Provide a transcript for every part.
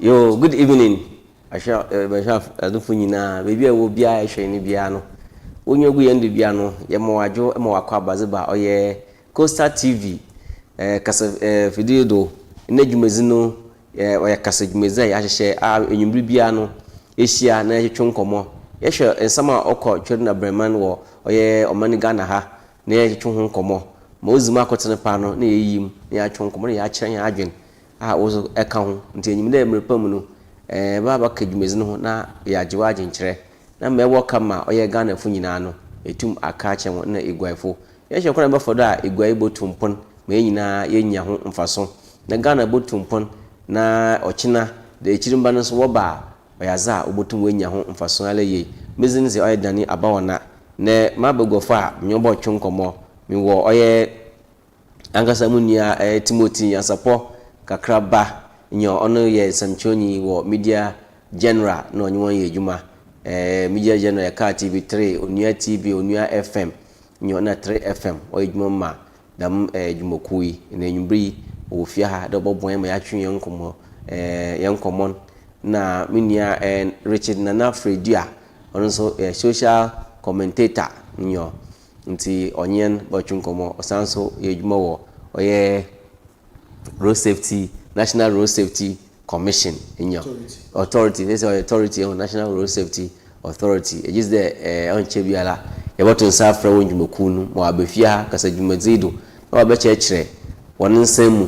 Yo, good evening. I shall do for you now. Baby, I will be a shiny piano. When you go in the piano, Yamoajo, Moaka Baziba, or ye Costa TV, Kasa video do, Nejumezino, or Kasa Mezai, I share in Bibiano, Asia, Naja Chunkomo. Yes, and some oko children of Bremen or ye or Manigana ha, near Chunkomo. Most Marcotan Pano, near him, near Chunkomo, Yachan Agent. I was a count until you name Repomino, Baba Kidmizno, na ya Jiwaj in Tre. Na me welcome or ye Ghana Funinano. etum aka che won na egwaifo ye hye kwana before da egwai botumpon me nyina ye nya ho mfaso na Ghana botumpon na ochina de echirimba no so wo ba oyaza obotum we nya ho mfaso ale ye mezin se oyedani abawana ne mabegofo a nyobo twonkomo mi wo oye Ankasa munia Timothy NYASAPO KAKRABA nyo ono ye samchoni wo media general no nyo ye juma media general ya ka TV3 Onua TV Onua FM nyo na 3 FM o juma ma dam jumokui na nyumbri wo fia ha do bobon ma ya twen yankomo yankomon na munia Richard Nana FREDUA ono so social commentator nyo nti onyen bochunkomo osanso ye juma wo oye road safety National Road Safety Commission inyo authority this authority on National Road Safety Authority it is the on chebiala e boto safra wonjumoku nu mo abefia kasa dwumadzido na obeche kire wonen nsam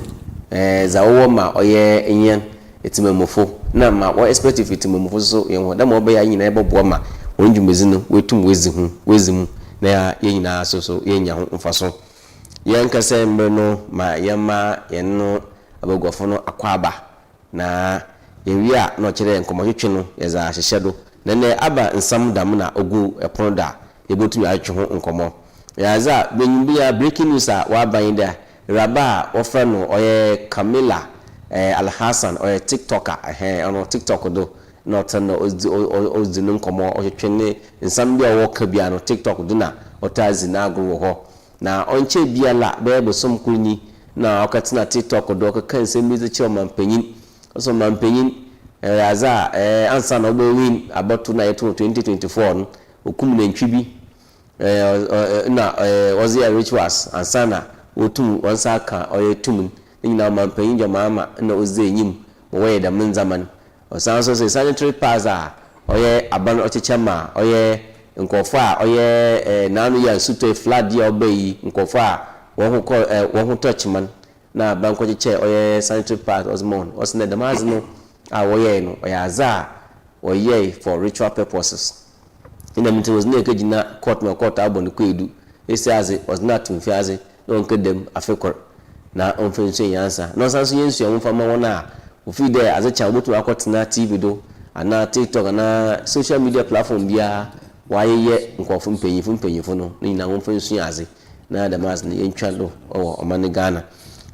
za wo ma oye enyen etimamofo na ma wo expective etimamofo so ye ho da ma obe ya nyina e bobo ma wonjumezi no wetum wezimu na ya nyina so ye nya ho mfaso ye nkasa mbe no ma yema ye no abagwafo no akwaba na yewia no kire nkomohwetwe no yeza ahyehyedo nene aba nsam dam na ogu epon da yebotumi atwe ho nkomo yaza benyumbia breaking news a waban da raba ofra no oye Camilla Alhassan oye TikToker ono TikTok do not no ozinu nkomo ohwetwe ne nsam bia wo ka bia no TikTok do na otazi na agro ho na onche bia la bebo som kunyi na okatina TikTok do ka kanse mizi che mampanyin so mampanyin yaza ansa na obo win aboto na yeto 2024 okum na ntwibi na ozi rituals ansa na otum wansa ka oyetum nyina mampanyin jamaama na ozi enyim wo da menzaman osanso se sanitary pass a oye aban ochechama oye nkofo a oye nanu ya suto flood ya obeyi nkofo a wo touch man na banko che oye sanitary pass osmon osne damaz no a woye no oyaza oye for ritual purposes ina mti was ne kejina court abon kwedu esiaze was not mfiaze no nkedem afekor na onfenso yansa no sanso yensu yamfama wona ofi there azecha obotu akotena TV do ana TikTok na social media platform bia wayeye nkofo mpanyifo no na onfenso yaze na damaz ne yentwado omane Ghana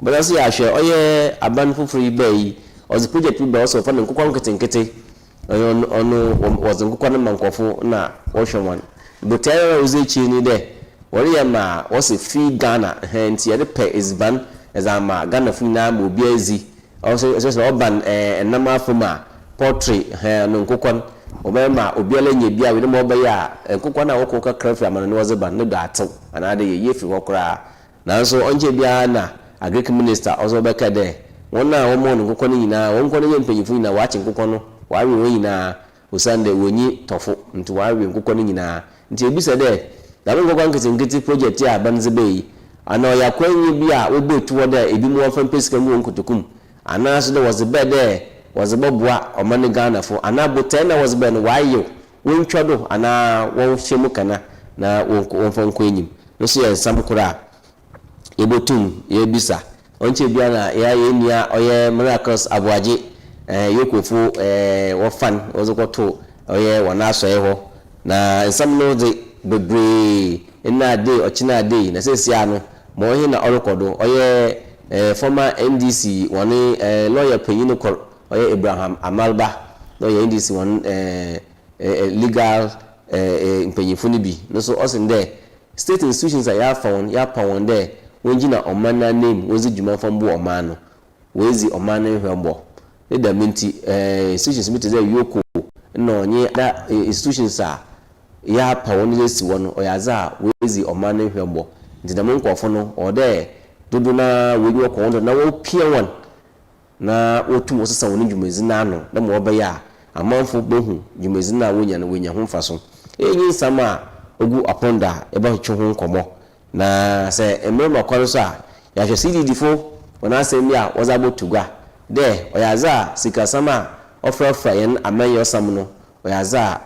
balaso ya hwe oye aban fufuru ibai ozi project bi also fa nkokwa nkete ono was nkokwa na mankofo na wohwewan botaya ozechi ni de wori ya ma wose fi Ghana henti ya de pe isban ezama Ghana fu na mo bia ezi also oban enama afuma portrait no nkokwa obema obiala nye bia we mo baya nkokwa na woko ka krafi amana no zeban no da atew anade ye fi wokra na so onje bia na agric minister also beka de wona wo mo nkokwa ni nyina won ko ne yempanyifu nyina wache nkokwa no wawe wo nyina usande wonyi tofo nti wawe nkokwa ni nyina nti ebisa de da nkokwa nkiti project ya banze bei ana ya kwanyi bia obetu woda ebi mo fa pesika mu nkotokum ana so de was be de was bobwa omane Ghana fo ana botena was be no wayo wontwado ana won hyemu kana na won fa nkwenyim no so ya nsam kura ebotum yebisa onche bia na ya yenia oye miracles aboagye yokofu wofan ozokoto oye wana so ho na nsam no de bebre ina de ochina de na sesia no mo hi na orokodo oye former NDC woni lawyer panyino kor oye Abraham Amalba lawyer NDC won legal impanyifo ni bi no so osinde state institutions are ya found there wonjina omana name wozi djuma fambu omano wezi omana hwembo eda minti institutions mi te yoko no onye da institutions a ya pa woni lesi wono oyaza wezi omana hwembo ndidam nkofo no ode dodo na wenyi woko wondo na wo pia won na otum osesa woni djumezi na ano na mo obeya amanfo bohu djumezi na wonya ho mfaso enyi nsama ogu aponda eba hwetwe ho nkomo na se emema kwaruso a ya hwe CDD fo wona asemi a wozabo tugwa de oyaza sikasama ofra yen amanyo sam no oyaza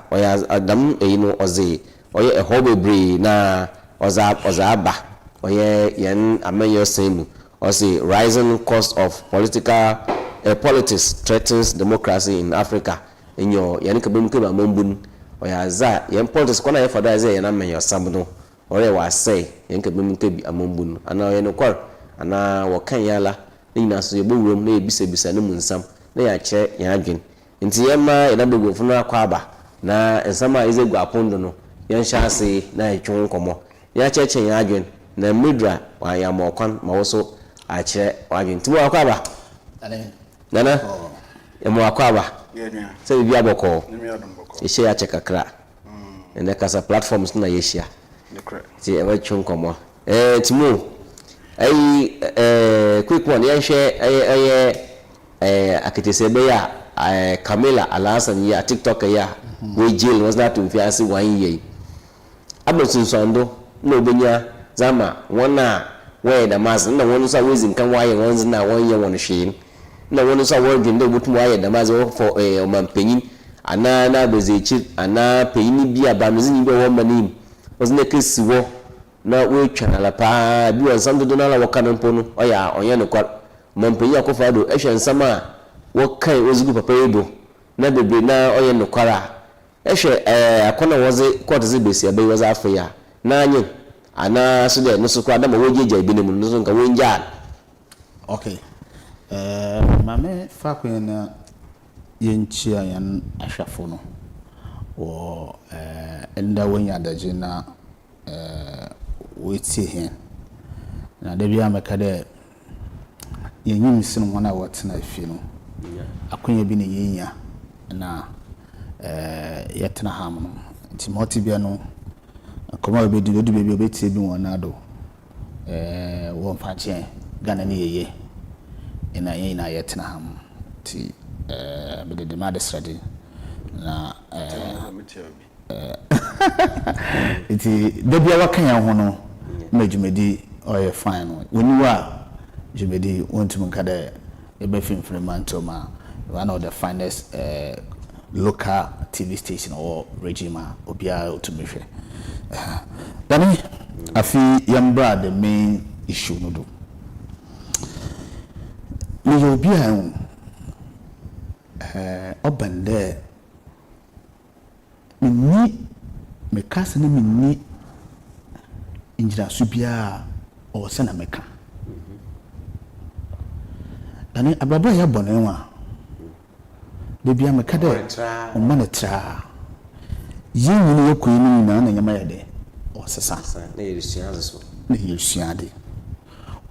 adam eyino oze oye a hobby bree na ozaba oye yen amenyo semu or say rising cost of politics threatens democracy in Africa in your yen kabem keba mambun oya za yen politics kona ye fada ze yen amenyo samno ore wa say yen kabem kebi amambun ana yen kwar ana wakan yala ina so ye bowurom na ebisa ne munsam na ya che yen adwen nti yema ena begofo no akwaba na ensama izegu apondo no yen hyase na etwon komo ya cheche yen adwen na midra wa ya mokwan ma woso a che adwen ti mo akwaba nana emo akwaba se bi aboko ishe ya che kakra ene kasa platforms na yeshia ti e wetwon komo ti mo quick one yen hwe akitesebe ya Camila Alasan ya TikTok ya we jail was that to fiasi 1 year abesun sondo no benya zama wana we da mas na wonu sa wezin kan waye wonzi na 1 year wonu shin na wonu sa wonji ndo butum waye da mas for omampanyin ana na bezechi ana penyin bia ba mezin bi won manim wozne kesiwo na we twanala pa bi won sando do na la wakanan ponu oya onye no kwa mampanyin akofa do ehwe nsama wokai ozugu papa edo na bebe na oye nokwara ehwe akona woze court ze besi abai woza afia na anyi ana so de no so kwa da ma wojeja ibi ne mu no so nka wonja okay mame fa kwena yenchia yan ahwafo no wo enda wonya daje na wetie hen na da bia meka de yenyim sinu wana watena afi no akonya bi ne yenya na yetena ham no timoti bia no akoma be di be betie bi wona do won fache gana ne yeye ina yena yetena ham ti be de ma de srade na iti de bia wakanya ho no majumedi oye fine woni wa jumedi wontum kada ebe Fremantle one of the finest local TV station or regime obia otumehwe dani afi yambra the main issue no do me obia obande minni me kasa na minni injira subia o sana meka dani ababa ya bonenwa de bia meka de o manetra yin ni yakun ni na nyama ya de o sesa na yesuade so na yesuade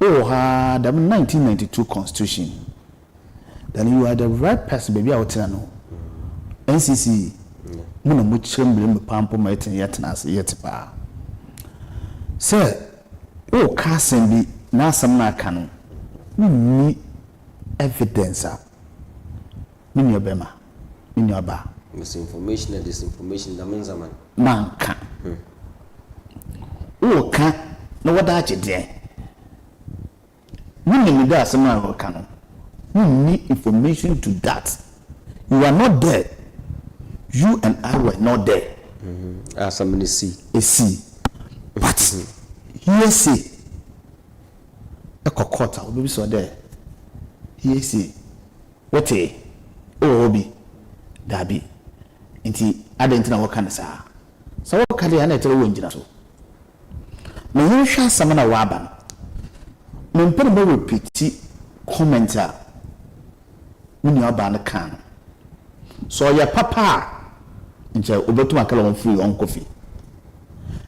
oh ha the 1992 constitution then you are the right person baby out no NCC muna mu chembre mu pampo ma etin yetna ase yetpa se o kasen bi na asam na aka no ni evidence mini obema mini oba misinformation and disinformation da menza man manka o ka na wada agede mini mi da asam na aka no you need information to that you are not there you and I were not there somebody see but here see ekokota obi so there here see what obi dabi nti adentina waka nsa so waka de na etere wonjina so me hwa asam na waba me mpere mo repeat commenter mini oba na kan so ya papa nje obetu akala won free on coffee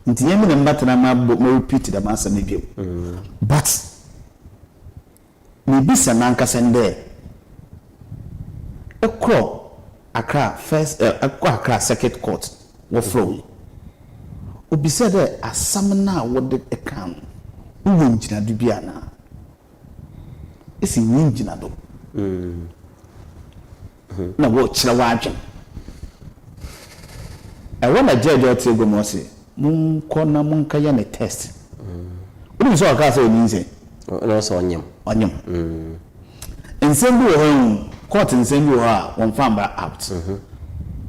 nti yemi na mbatana ma repeat da ma asam bi but me bisa na nkasa nde ekro Accra first Accra Circuit Court wo flow obisa de asam na wo de ekan wo njina do bia na esi njina do na wo kira wadwen na judge o tego mo se mun ko na mun ka ya ne test wo so aka say oni nse no so onyem nsem bi wo court nsem bi wo a won famba out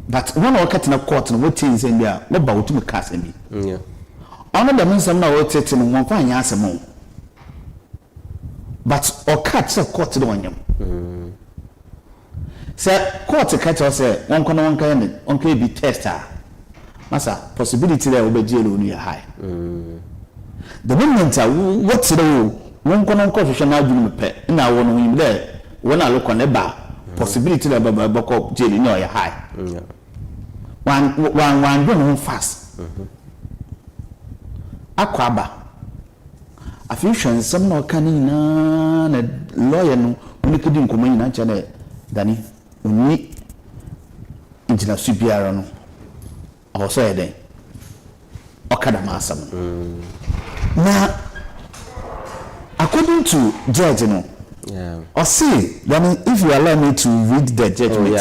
but one or cut in a court and what things in there, what about to cast me? Yeah. Honor the means I'm not rotating and one fine answer more. But or catch a court to one. Say, court a catch or say, one can one can be tester. Massa, possibility there will be jail on your high. The moment what's the one can constitutional do pet, and I want him there when I look on the bar. Possibility that Baba jail in your high. One going fast. AKRABA. A few shans, some no canning, a lawyer no, only couldn't come in and channel, Danny, only into the superior or say a day. Okadamasam. Now, according to Judge, you know, or see, then if you allow me to read the judgment,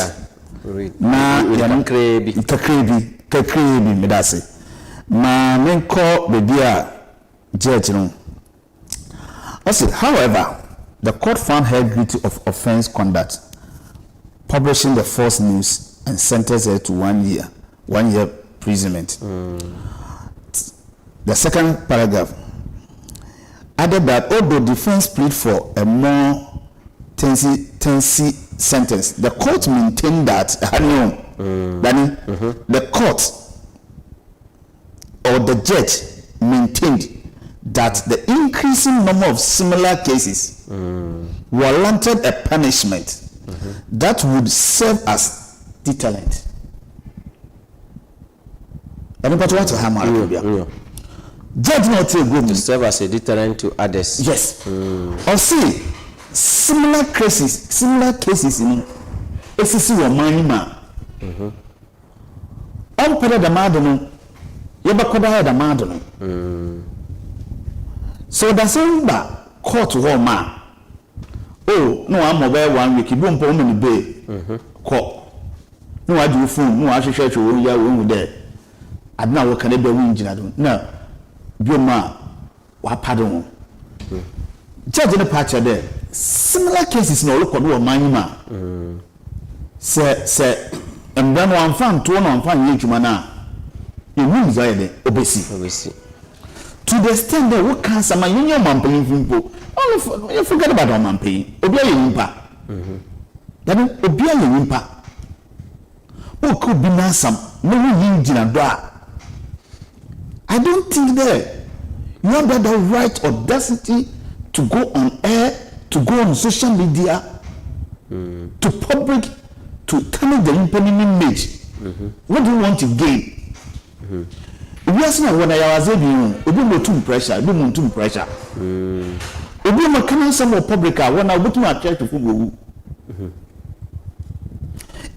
KAKRABA, medase. Ma menko bebia judge no. Also, however, the court found her guilty of offense conduct, publishing the false news, and sentenced her to 1 year imprisonment. The second paragraph added that although defense plead for a more tense sentence, the court maintained that the court or the judge maintained that the increasing number of similar cases warranted a punishment that would serve as deterrent. Anybody want to hammer? Judge not to serve as a deterrent to others. Yes. Or see similar cases in SCC or Manima. All part of the madam. Yabakoda the madam. So that's all that court man. Oh, no, I'm over 1 week. You don't put me in the bay. Court. No, I do phone. No, I should share you. We are there. I don't know what can they be winning. No. Bioma wa pardon. Judge in the patch there. Similar cases no look on manima. Say and then one fan to one fan yejuma you mean zaide obesi. To the extent that what cancer my union man paying people. All you forget about our man paying. Obia yimpa. Then obia yimpa. Who could be nasam? No yin jinadwa. I don't think that you have the right audacity to go on air, to go on social media, to public, to tarnish the impending image. What do you want to gain? If you ask me when I was saying, you don't too pressure, you don't too pressure. If you are coming some of public, when I go to my church to football,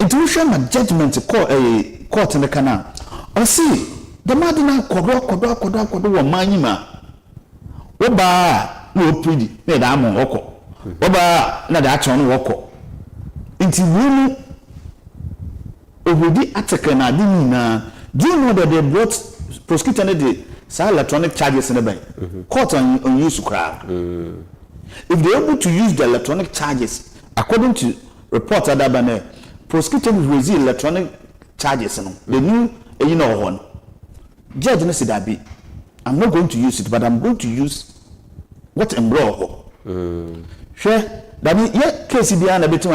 it will show my judgment to call a court in the canal. Or see. The madina kodo wa manyima oba no pretty na da amon oko oba na da acho no oko nti wonu obodi atake na di na do you know that they brought prosecutor the electronic charges in the bank court on use crowd if they are able to use the electronic charges according to report that banner prosecutor will raise electronic charges no the new one. Judge Nesidabi, I'm not going to use it, but I'm going to use what embroho. Sure, that means yet case behind a bit to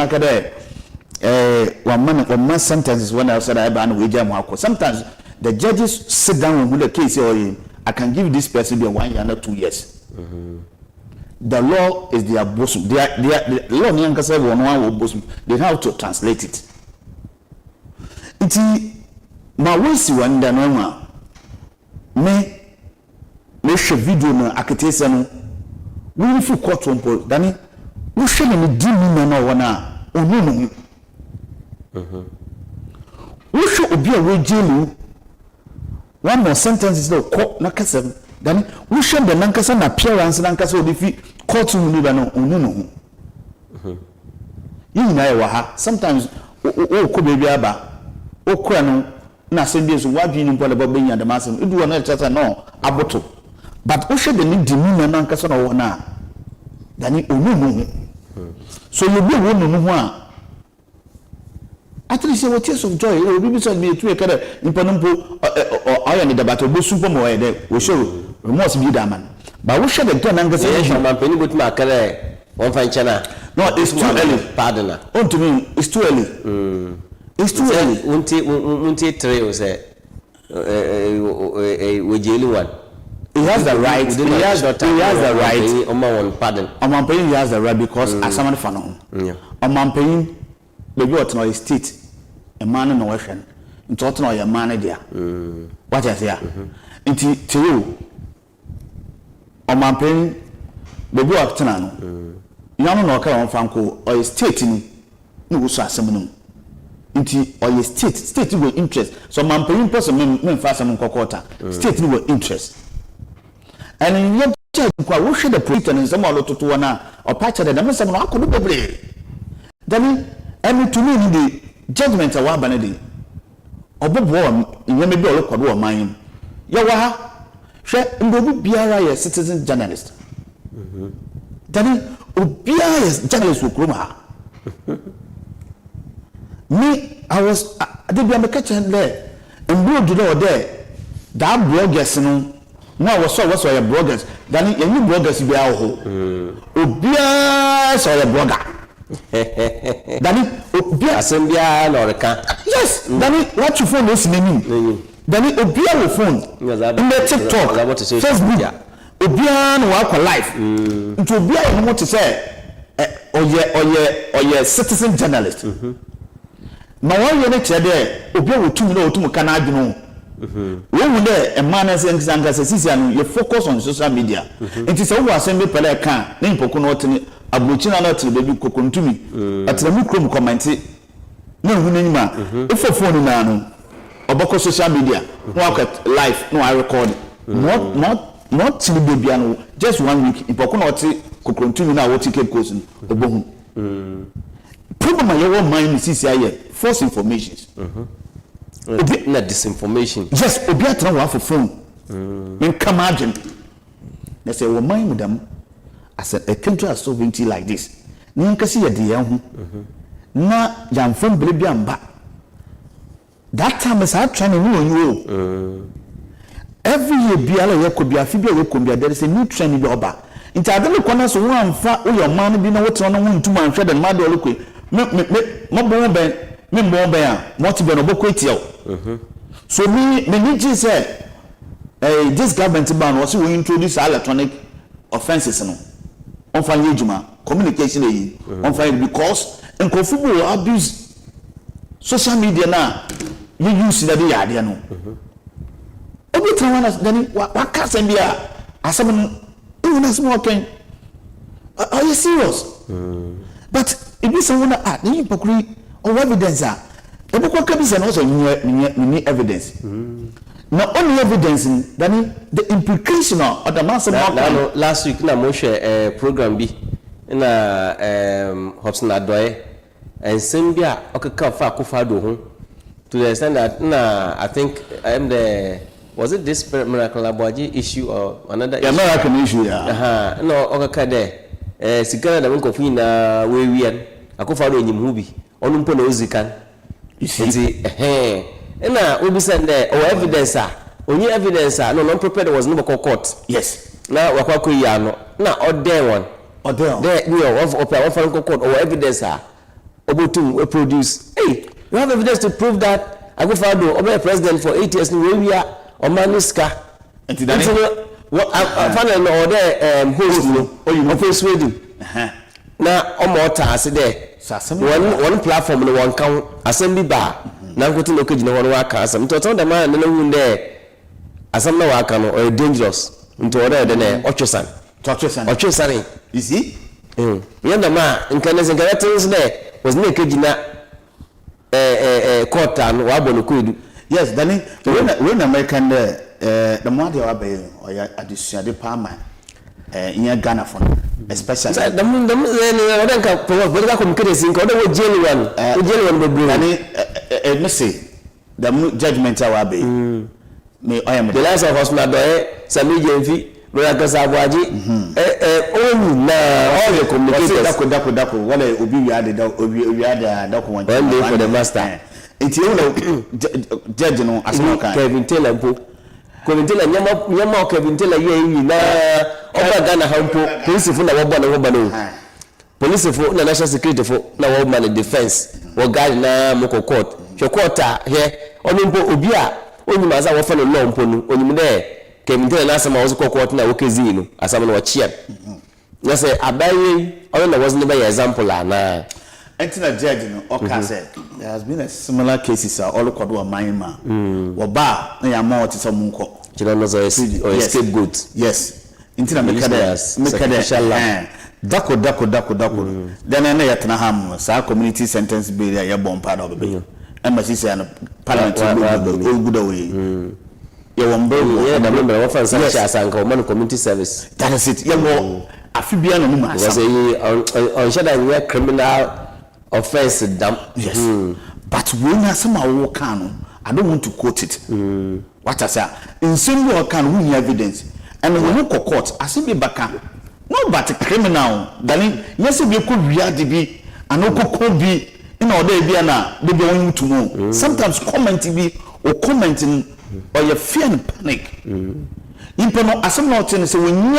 one month sentences when I said I ban with sometimes the judges sit down with the case or I can give this person be 1 year or 2 years. The law is their bosom. The law they have to translate it. It's my words one the normal. Me share video na aketesa no we fu court rompo dani we share me di mi na wona onu we share obi a we jailu one more sentence is no court na kasa dani we share the nankasa na appearance nankasa obi fi court mu ni ba no onu yin na e wa ha sometimes o ko bebi aba o kura no na send so wadwi ni mpole baba nya damasem edu wona chata no aboto but o she the need demeanor na nkasa na wona dani onu so you be wonu no ho at least what tears of joy will be so me to a kind of imponumpo I am the battle book super more there we show remorse be that man but we should have done and my penny with my career one fine channel no it's too early pardon on to me it's too early it's too early won't it trail say we jail one. He has the right. He has the right. Pardon. He has the right because as someone fan on. Baby, what no state. A man in the ocean. Into what no a man there. What I say. Into to you. Baby, what no. You don't know how fanko or a state in. No so asemno. Into or a state will interest. So man paying person men fast some kokota. State will interest. And in your church, we should have put in some other to one or patch the dimension of our could then, and to me, the judgment of our vanity. Or Bob Warm, you may be all of mine. Yawa, share and be a citizen journalist. Then, be a journalist with Gruma. Me, I was, I did be on the kitchen there, and blew the door there. That bloggers, no, what's your bloggers? Then you bloggers be our home. Obia, so your blogger. Then Obia, Sambia, Lorica. Yes, then what you phone is name. Then Obia will phone. In the TikTok, Facebook, Obia, no walk life. To Obia, you want to say, or your citizen journalist. Now, one unit there, Obia will 2 million to Canadian. When we there a man as you focus on social media. It is a assembly per can name Pocono Abuchina not to baby Cocontumi at the micro comment. No, if a phone nano or social media, walk at life, no, I record not to the baby, just 1 week. If Pocono Cocontumi now, what you keep causing the bone. Problem my own mind is false informations. Not disinformation. Yes, Obiatra wa for phone. In imagine. They say, well, mind them as a country of sovereignty like this. Ninkasi ya diyahu. Na jamfon baby amba. That time is hard training you. Every year, Biala Yakobia, Fibia Yakobia, there is a new training oba. Into other corners, one fat, your man be no what's on 2 months, and mother look with me more bear, what to be no book with you. So me need say, this government ban was we introduce electronic offenses on fire communication on fire because NKOKO will abuse social media now. You use that the idea no. Every time then what can send me as someone even smoking. Are you serious? But if you someone at the hypocrite or evidence are the book can be also need evidence. Not only evidence then the implication of the master last week na mo share program bi na Hobson Adoye and Sambia okaka fa akufa do ho to the extent that I think was it this miracle ABOAGYE'S issue or another issue? American issue no okaka there sigara da nkofu na wewian akufa do enyim hu bi onu mpo na ozikan iti na obi send there evidence onye evidence no prepared was no court. Yes. Na wakwa ya no na order one there of court or evidence obotum produce. Hey, you have evidence to prove that Agufado obe president for 8 years we are on maniska. Enti that what final order host no you persuade na omota ase there one platform no one can assembly bar na nkotin okejina won wa ka asem to the man na hu there asem na wa ka no or dangerous into order the ochosan you see yanda ma nkanese things there was na okejina court and wa bonu koedu. Yes, then when American the more they are by or addition the palma in Ghana for especially the political communication ko the jail one say the judgment our be me I am the last of us na do Sami Jemfi Brother Kasa Abuagye onu na all the communicators dako wala obi wi ade dako one day for the master enti you judge no asema Kevin Taylor mpo Kevin Taylor nyama Kevin Taylor ye yi na oba Ghana ha mpo police fo na wo ba no police fo na national security fo na wo man defense wo guard na moko court hwe court he onu mpo obi a onyima za wo fa no law mpo no onyim de Kevin Taylor na asema wo court na wo kezi no asema no wo chia na say abaye onu na was never example na Entina judge no oka said there has been a similar cases all kwado wa manima wo ba na ya ma oti so munko kila no so scapegoat yes entina mekada dako then na ya tena ham sa community sentence bill ya bompa da obebe embassy say na parliament go good away ya wombe ya da member wa fan sa asanka o man community service that is it ya mo afibia no mu asa was on shada we criminal offense dam yes but when you say ma can I don't want to quote it what I say in simple can we evidence and when you court asibe baka no but criminal then yes be ko wiade bi anoko bi in order bi na they be want to know sometimes comment bi or commenting or you fear and panic impo no asem no ten say when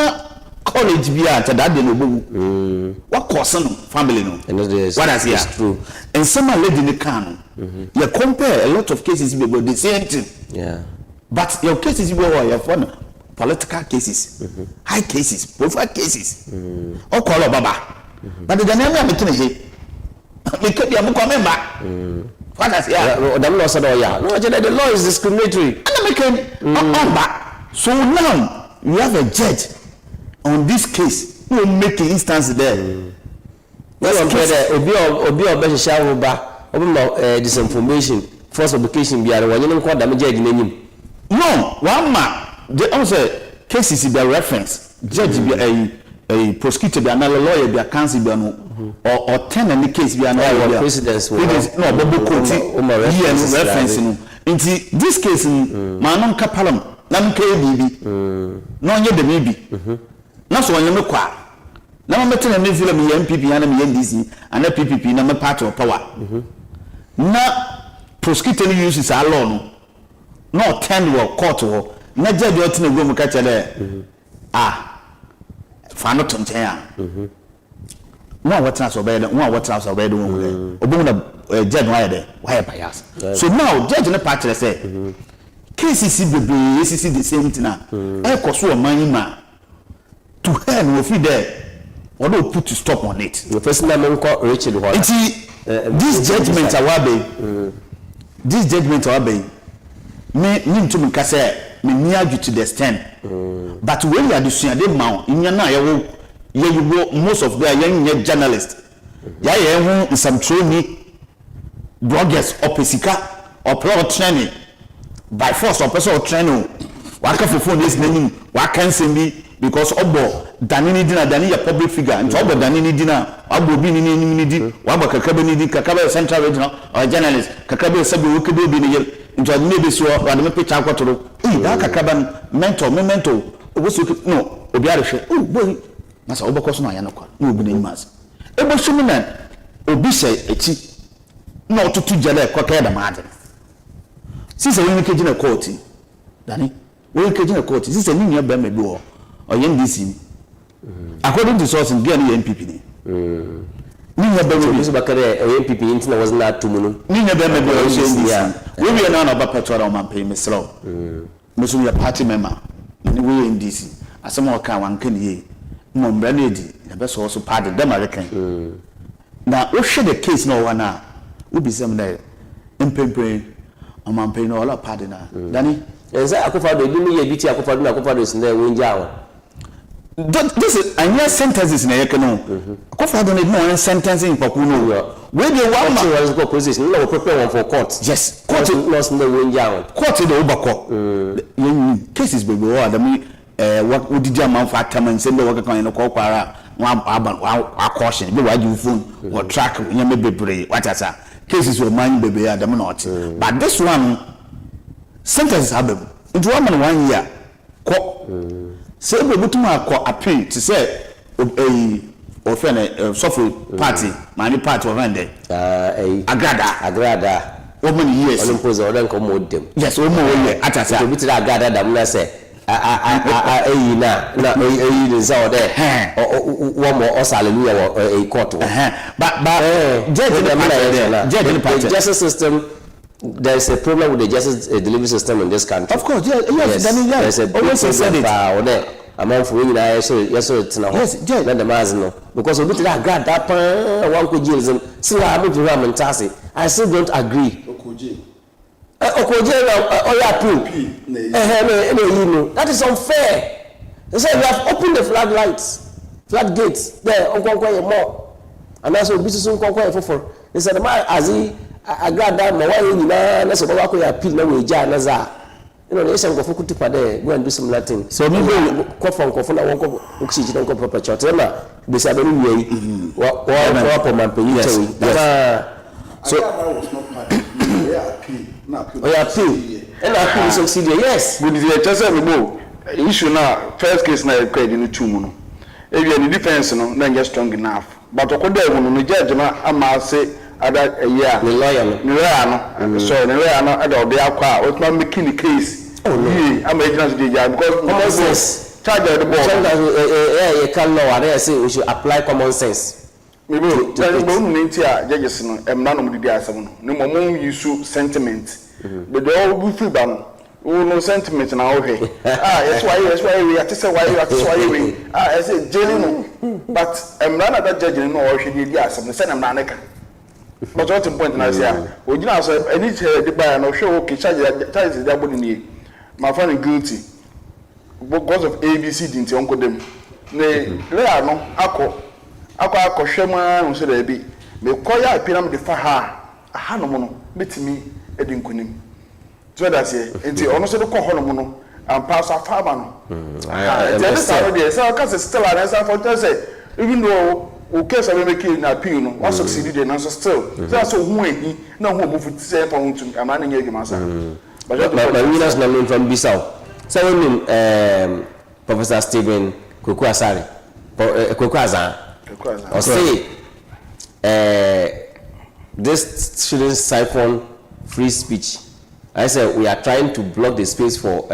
college bi at that day no bo what cause no family no and what I say is true and some lady in the can you compare a lot of cases be the same thing but your cases you were your phone political cases high cases profile cases all call baba but the name am making here we keep your member what I say the law said no the law is discriminatory and making so now you have a judge on this case who will make an instance there obi obe sha ba obi disinformation false publication biara wanye nko da me judge n'enyim no one man the also cases be reference judge be a prosecutor be an lawyer be a counsel be no or 10 any case be an president no bobo court yes reference no nti this case man no kapalam na mka bibi no nye de bibi na so onye me kwa na me tena me feel me MPP na me NDC and PPP na me part of power na prosecutor ni use sa law no no attend wo court ho na judge o tena go mu ka chele fa no tonchen a no what na so be no what na so be do wo obo na judge why there why bias so now judge na part say cases bebe is the same thing na e koso o manima to her no fit there or no put to stop on it the person na menko Richard Hall this judgment awabe me to me ka say me near you to the stand but when you are the dey ma nya na you most of them young journalists ya hu some training bloggers opesika or pro training by force or person training waka fofo this name waka nsemi because obo danini dina dani ya public figure and obo danini dina obo bi ni di waba KAKRABA ni di KAKRABA central regional or journalist KAKRABA sabi wokedo bi ni nto adime be so wadime picture akwotoro da KAKRABA mentor obo so no obi arehwe boy na sa obo koso na ya nakwa na obi na imas ebo shumina obi say echi na otutu jele kwaka da maade sisi woni keji na court dani woni keji na court sisi ni nya ba me bi o NDC according to source in Ghana MPP ni nya ba me bi so bakare MPP intina was not to munu nya ba me bi o NDC we be na na ba petrol man pay me slow me so ya party member ni we NDC asema o kan wan kan ye mo mbra na edi na be so party dem American na o hwe the case no wana we be some there mpempe amampe no all party na dani enza akofado bi me ye biti akofado na akofado sin there wonja awon this is anya sentences na yeke no akofado na no sentence in paku no we dey one man was go position no prepare one for court yes court lost no wonja awon court dey obako cases be go adam what did you man for ataman say be work kan no ko kwara wa caution be wa give phone or track nyame bebre what asa cases were man bebe adam not but this one sentences have into 1 year ko say we butum akọ appeal to say offend suffer party mani party offend agrada how many years on impose order come with them yes o mo we atasa to bit that agrada da na say na the so there one more hallelujah court but judge the justice system. There is a problem with the justice delivery system in this country. Of course, yes. There's a big problem among for women. Yes, judge. Let the mass know because we did that. God, that one could use them. Still, I'm not going to I still don't agree. That is unfair. They say we have opened the floodgates there. More, and that's what business for. They said, "My agrada ma wa nyina na so ba ko ya pil na we ja na za they say go fuku tipa there go and do some latin so me go for na won ko oxy ji don ko proper chot na be say be we yi wa for man pe yi chewi so was not part appeal na appeal and appeal succeed yes good the chance we go issue na first case na e ni two mu no e bi any defense no na get strong enough but okoda e no judge na ama say ada yeah the lawyer no so the lawyer no ada obi akwa o tuma making the case I'm agents because common sense charge the ball you can law and say we should apply common sense maybe the bone nintia judges no emna no di asem no no mo use sentiment the all we feel ban no sentiment na o he that's why we have to say why we I say jelly no but emna na that judge no o hwe di asem no say na emna neka but what point na say ojina so any the buy no hwe okay charge the body ni my friend guilty because of ABC dinti onko dem ne le no akọ hwema no so da bi me koya apinam de fa ha no mo no betimi edi nkunim so that say enti ono so de kọ ho no mo no and pass afa ba no the side there so cause still an answer for say even though o case of make na appeal no what succeeded and so still so who ehi na who move say for unto amana nye gima sa but winners na name from Bissau so when Professor Stephen Kweku Asare Kweku Azan or say this shouldn't siphon free speech. I said we are trying to block the space for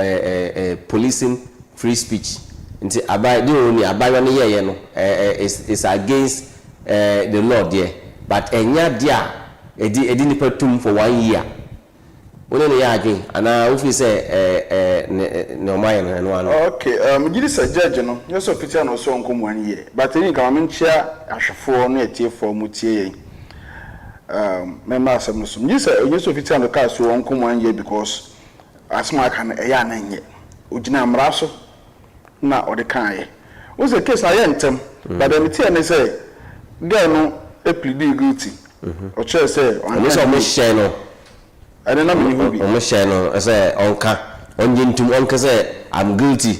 policing free speech. Nti abawana ye no is against the law there, but enya dia edi nipa tum for 1 year. Wole ne ya again ana ofi say no my no one. Okay, me gidi say judge no you so fit no so nkom 1 year, but any ka me nchia ahwefo no etiefo mutie yen member asem no so you say you so fit no ka so nkom 1 year because asma kan eya na nye ogina mra so na o de kan ye o say case aye ntem but dem tie ne say girl no e plead guilty o che say on so mo share no and then I'm share no say onka onjintum onka say I'm guilty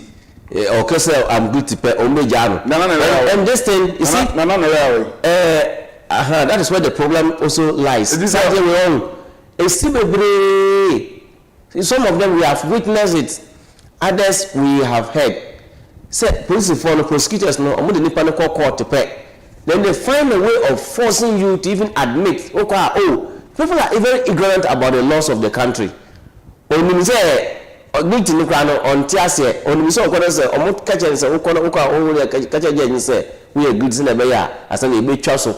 or say I'm guilty pe o meja no and this thing you see that is where the problem also lies. Something wrong. Some of them we have witnessed it, others we have heard. Say police for the prosecutors no omo de nipa no court to pay. Then they find a way of forcing you to even admit people are even ignorant about the laws of the country. Only say need no kra no on tiase only say okono say omo kache say okono kache je say we are good na be ya asan e be twa so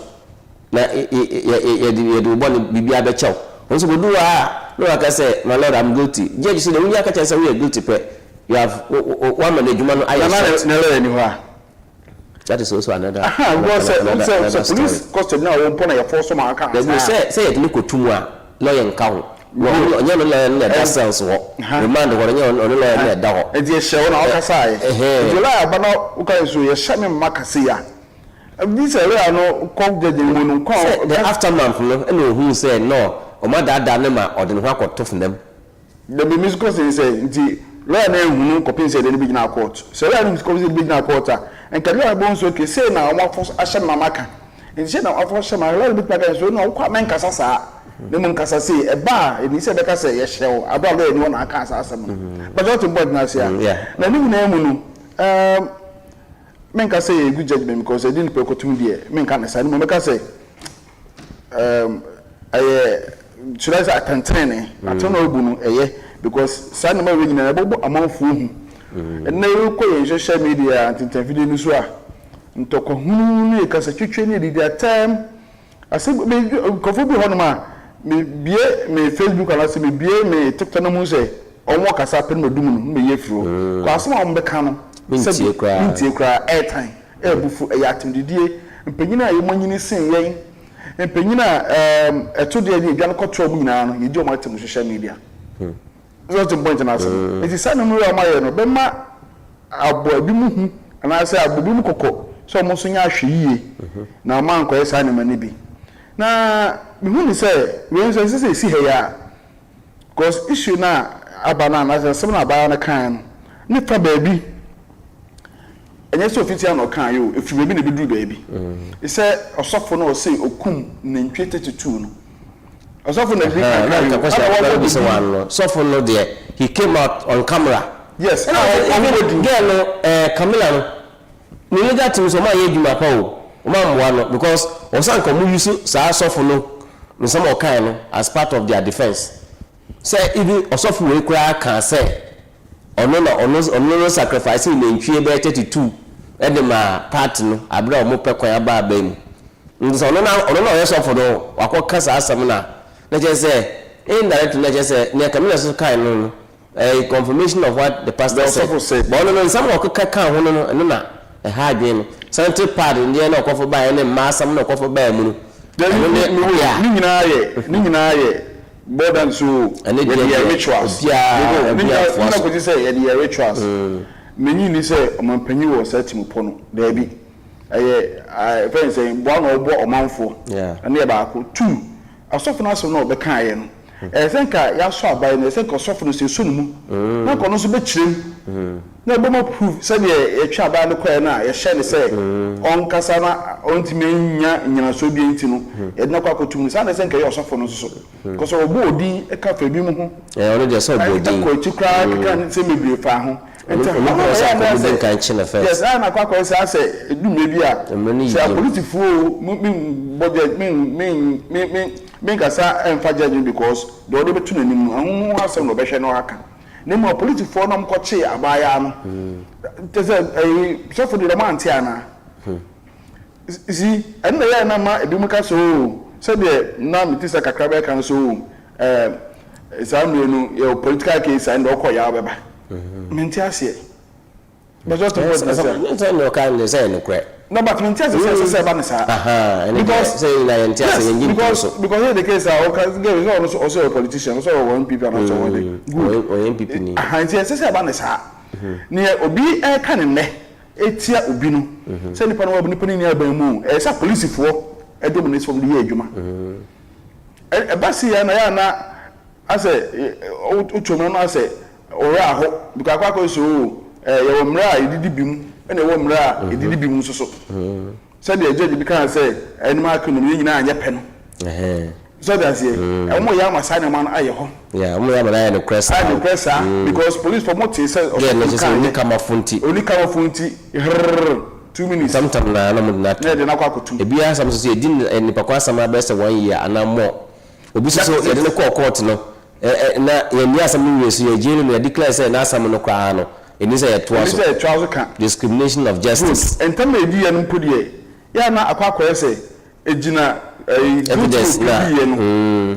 na ye do born bibia be chew once go do no like say my lord I'm guilty judge say the we kache say we are guilty pe you have one man adwuma no aye that is also another police custom now won pona your force man kan say it look otumu a lawyer nka ho onye no lawyer na that sense wo remand wo onye no lawyer na da ho e die hye wo na okasa aye e lawyer ba no uka so ye hye me makase ya this lawyer no come judge mu no come the aftermath no e no who say no o ma da ne ma o de no akoto fnem the musical say nti lawyer na ehunu kopinse de ni bigina court so lawyer ni kopinse de bigina court and can you bon so ke say na o ma force ashe mamaka nti say na o force ma lawyer bi paka so na o kwa men kasa sa ne mun kasa say e ba e ni say be kasa ye hyew aba lawyer ni wona aka asa asem but what important na say na ni na emu no men can say a good judgment because I didn't pay to me. Men can say, no, can say, should I say, I don't know, because Sanama ring in a bobo among food. And now, social media and video news. And talk who because a training did their time. I said, Kofubi Honma, me Facebook and I say, me TikTok no say, or what Kasa pen me do me ye through. Because some of the canon, minty cry, airtime, bufu a yatim didier, and Penina, you money sing, and Penina, a 2 day, you can't control me now, you do my social media. That's the point in us. It is San Maria Mayo, Bema, our boy Bimu, and I say, ABOAGYE'S. So mo sonya hwe na man ko esa ne mane bi na me hu ni say we so say si he ya because issue na abana na say na aba na kan ni fa baabi enye so official no kan yo if we be na bi du baabi e say osofo no say okum na ntwe 32 no osofo na bi kan osofo no there he came out on camera yes girl Camilla no we need that to so my ejuma pa o ma no because osan ko mu use sa sofo no some kind no as part of their defense say even osofo we kura kan say ono sacrifice in ntwie be 32 e de ma part no abra o mo pekwan aba mu nso ono na osofo do wakoka sa asam na je say indirect na je say ne Camilla so kind no confirmation of what the pastor said but no some wakoka kan ho no na a hard game. Santi pad in the end of coffee by any mass, some no coffee by moon. Nina, more than so, and it rituals. Yeah, what you say, rituals. Many say, among penny was set him upon there be. I friend saying 1 or month for, yeah, and nearby 2. I soften us no the kind. I think I saw by the second softness soon. No can also be chilling. No more proof. Said a child by the corner, a shell say, on Kasa, on Timania, in Yanasobiantino, and no cockle to me. I think I also for so. Because our body, a cafe bimu. I already saw to cry, can't say maybe a farm. And yes, I'm a quack. I say, do maybe a political budget mean Kasa and Fajaji because the other between them, and who has some obession or aka. Name of political forum coche abayano. There's a so for the Romantiana. See, and the Yanama, Dumaka so said the name it is a KAKRABA can so it's your political case and Okoya. Mentiasie. But just to what no kind say no correct. No, but Mentiasie say Banasa. Aha, because say na Mentiasie because the case are also a politician, also one people and also one good or MPP ni. Aha, Mentiasie say Banasa. Near obi e kan ne etia obi no. Say nipa no obi nipa ni aban mu. E say police for e dominate from the year adwuma. E basi ya na ase utwoma no ase ora ho because akwa so ye mra edidi bim ene wo mra edidi bim so so the judge be kan say animal economy nyina anya pe no so that's here mo ya masana man aye ho yeah mo ya mana no cressa because police for what say only come funti 2 minutes sometimes na mo na de na kwa kotu e bia sam so say edin nipa kwa sam abese 1 year ana mo obi so ye de ko court no na NYASAPO we so ye jenu na declare say na asam no kwa no eni say discrimination of justice entam edi ya no podie ya na akwa say ejina evidence na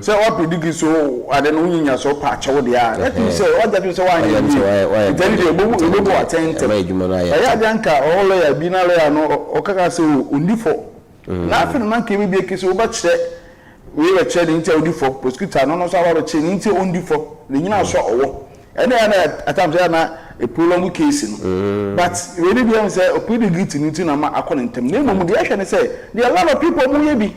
say what predict so ade no nyinya so pa achewo de ya that mean say what that say wan ye tell you ebobo attend ya de anka all lawyer bi na lawyer no okaka say ondifo na afi no man ke bi ekisi oba kire we were trading into ondifo prosecutor no so aba che into ondifo le nyina so owo ene ya na attempt ya na a prolonged case no but we dey be say opinion into na akọ ntem na emo de ahwe ne say there are a lot of people mu ye bi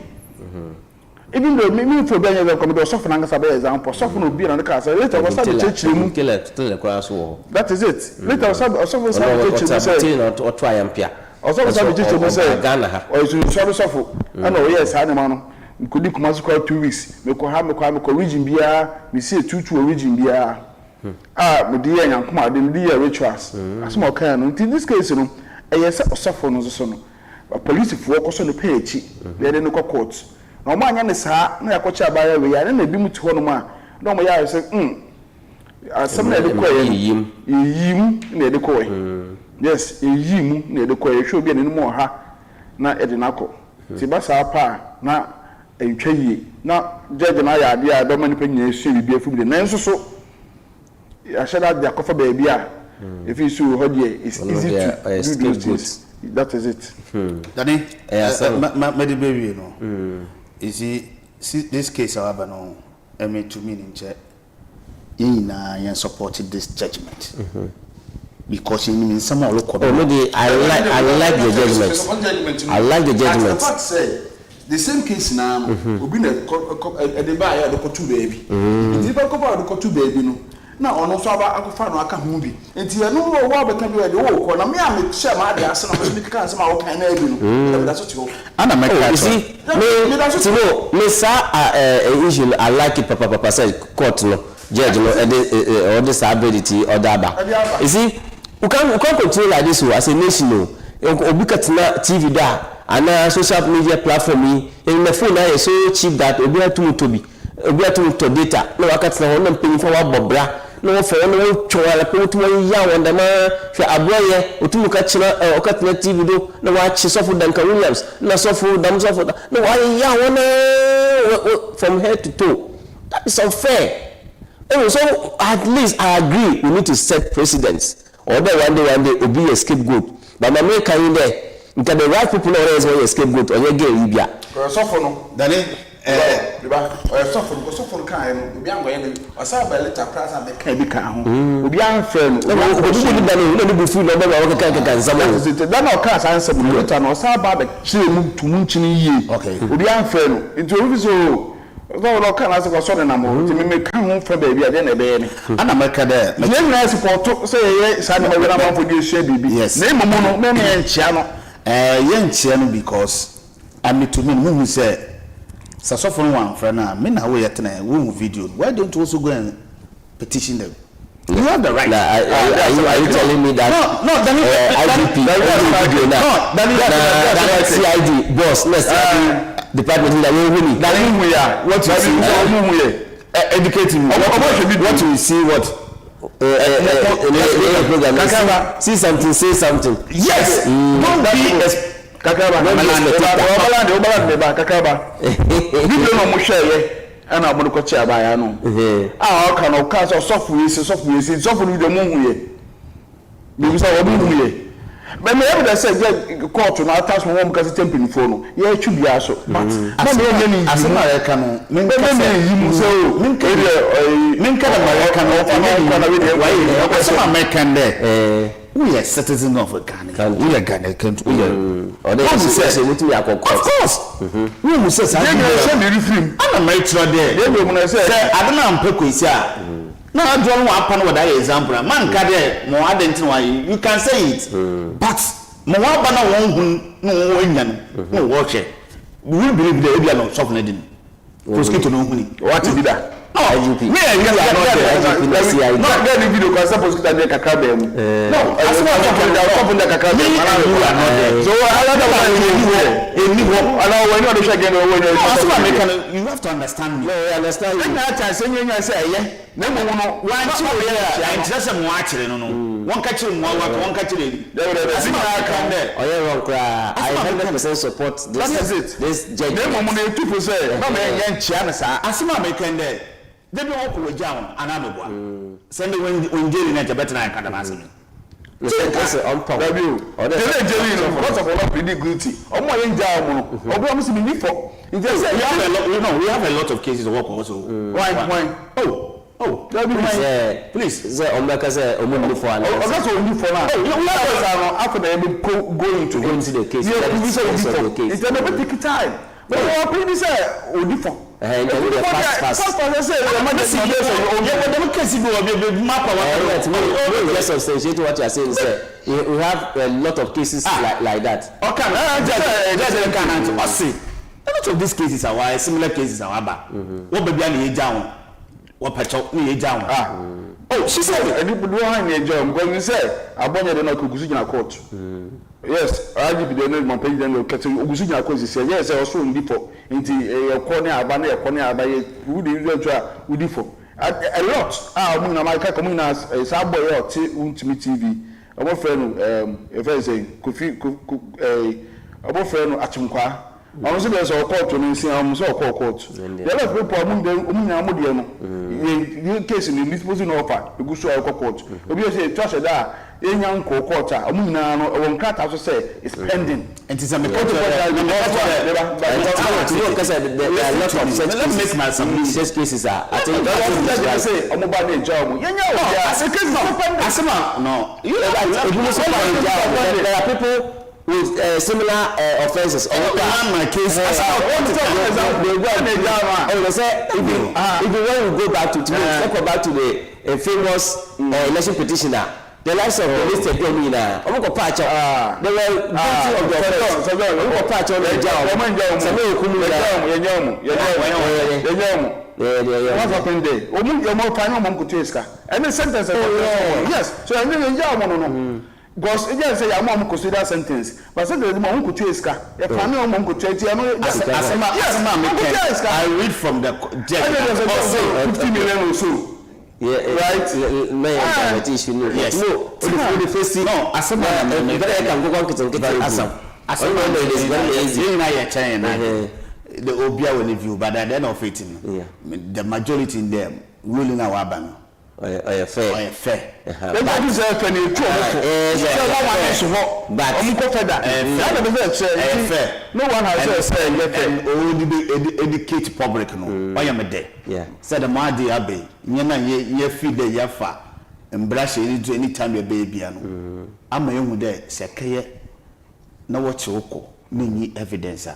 even though me for be come do so for na ngasa be example so for no bi na ka say later was start church mu tell kwa so that is it later was so start church mu say or try ampia also start church mu say Ghana ha o so for and o yes ha ne ma no nkodi kuma so 2 weeks me ko ha me ko region bia me see 2 region bia me di yankuma de me di rituals asema okan no in this case no eyese osafo no so no police fo ko so no pay echi de de no court na o ma anya ne saa na yakoche abaya we ya na bi muti ho no ma na o ya say asem na de ko yim na de ko yes yim na de ko hwe obi ne mo ha na e de nako ti ba saa pa na entwa yie na judge na ya ade a do mani pa nyina hwe bi afu bi na nso so ashada de akofa baby a if you so ho de is easy to do those things. That is it. Danny, me baby no. You see this case however no to me in check. You supported this judgment. Because you mean someone look I like the judgment. I like the judgment. Say the same case now, we been a debate the two baby. If you go to baby no. Na ono so aba akofa no aka hu bi enti eno wo wa beka bi we de wo ko na me am share ma de ase na me kan se ma wo kan na bi no da so ti ho ana me ka me sa usually I like it papa say court no judge no or this ability or daba you see we can continue like this as a nation no obi katina TV da ana social media platform yi in my phone na so cheap that obi atu to data no akatina ho na mpin fa wa bobra no for no choala pe to ya wonda ma hwe aboye otumu ka china okatina TV do na wa chi sofo Danka Williams na sofo dam sofo no wa ya wona from head to toe. That is unfair. So at least I agree we need to set precedents or one day will be a scapegoat but my make in there because the right people always want a scapegoat or you get Libya sofo no dani sofo kan no obi angoye no asa ba letter class and be kan ho obi anfre no obi no be full no be wa kan nsamo da na class answer no letter no asa ba be chire mu tumu nchini yie obi anfre no into obi so no kan asa ko so na mo ti me kan ho fra baby ade na be ni ana meka de ye na support say ye sa na we na ma for dey share bibi na imomo no me me enchia no ye enchia no because ami to me who say sasofo no wan fra na me na we yet na we video why don't you also go and petition them? You have the right. Are you telling me that? No, IDP. No, CID boss. Let's department that we win. What you see? Educating. What you see? What? See something. Say something. Yes. Don't be. KAKRABA. KAKRABA. Video no mo share. Ana obodo ko chia ba ya no o ka no ka so sofu no de mo hu ye bi so wo hu ye me be say court no attach mo mo ka se temping phone no ye atwu bia so but na me ni asema ya ka no me yi mu so me ka da ma ya ka no na we de why asema American there we are citizen of Ghana. We are Ghana country. We are. Of course. We will say something. I'm a metro there. I don't know Pequisia. No, I don't want to that example. Man, Kade, more identity. You can say it. But Moabana won't no Indian, no watch it. We believe the area of sovereignty. Mosquito no money. What to be that? IGP. Me and you are not there. The video because supposed to be KAKRABA. No, as soon as you are KAKRABA, you are not there. So you have to understand me. No, I understand you. I say, yeah. No, one just a watch. No, one catch him, one catch him. I 100% support this. That is it. This judgment. People say, no man, young Chiana, as soon as I can there. They be walk with John and Abawa. Send me when jail in a better than Kadamasi. That's on top of you. Or the jail, first of all, pretty guilty. Or more in Jamo, or promise me before. We have a lot of cases of work also. Why? Oh, please, Omaka say, Omu for an that's only for now. After they go into the case. It's never take time. But what pretty say, Odifo. Fast. Just substantiate what you are saying, sir. We have a lot of cases like that. Okay, just a lot of these cases are why similar cases are about. What baby down? What patch up me down? Oh, she said it. And people do hang a job because we say Abonye de no kugusunya court. Yes, RGB de no man pay dem no kete kugusunya court say yes also ndi for nti e ko ne aba na e ko ne aba ye we dey use to we dey for a lot omu na my ka na sa boy o ti untimi TV omo friend e fe say kofi omo friend achimkwa omo so be so court no nsin omo so court the lot of people omu na mo de no ye case ni disposal no offer egusu a court obi o say trust that enya NKOKɔ a omu na no won krata so say is pending and it's a me court let me make my some such cases are I think that say omo ba na job yenya o as a case asema no you there are people with similar offenses. My case. They say if you want to go back to talk back to the famous election petitioner, the likes of the Mr. Domina, Onua patch. They were guilty of the offense. Onua patch on the job. What happened there? You're more final monkuteska. And the sentence. Yes. So I mean, no. Because it just say I'm going to consider sentence, but say the mom could chase car. If I know mom could chase, I read from the judge. 50 million or so. Yeah, right. Yes. No, the first thing. No, I can go on to the Obia will review, but at the end of it, the majority in them ruling our ban. Fair. That is a penny true. But no one has said educate public. No, I am a day. Yeah. Said the Madi Abbey, ye feed the Yafa and brush it any time your baby. I'm a young day, Sakaya. No, what you call me evidence.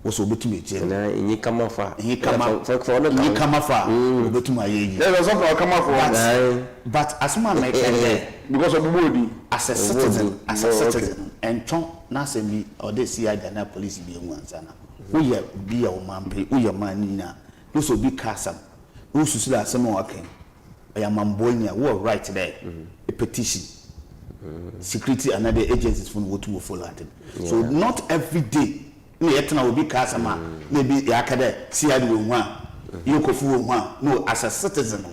Also, but to me, he come off. He come out for go to my age. There was something come out for but as man make because of the body as a citizen, and Tom Nasemi or the CIA police be one sana. We be a man pay, we your man nina. Those will be Kasa. Who should that some working? I am Mambonia, who are right there. A petition. Security and other agencies from what to follow at. So not every day. Yetna will be Kasama, maybe Yakade, Siad will want, Yokofu want, no, as a citizen.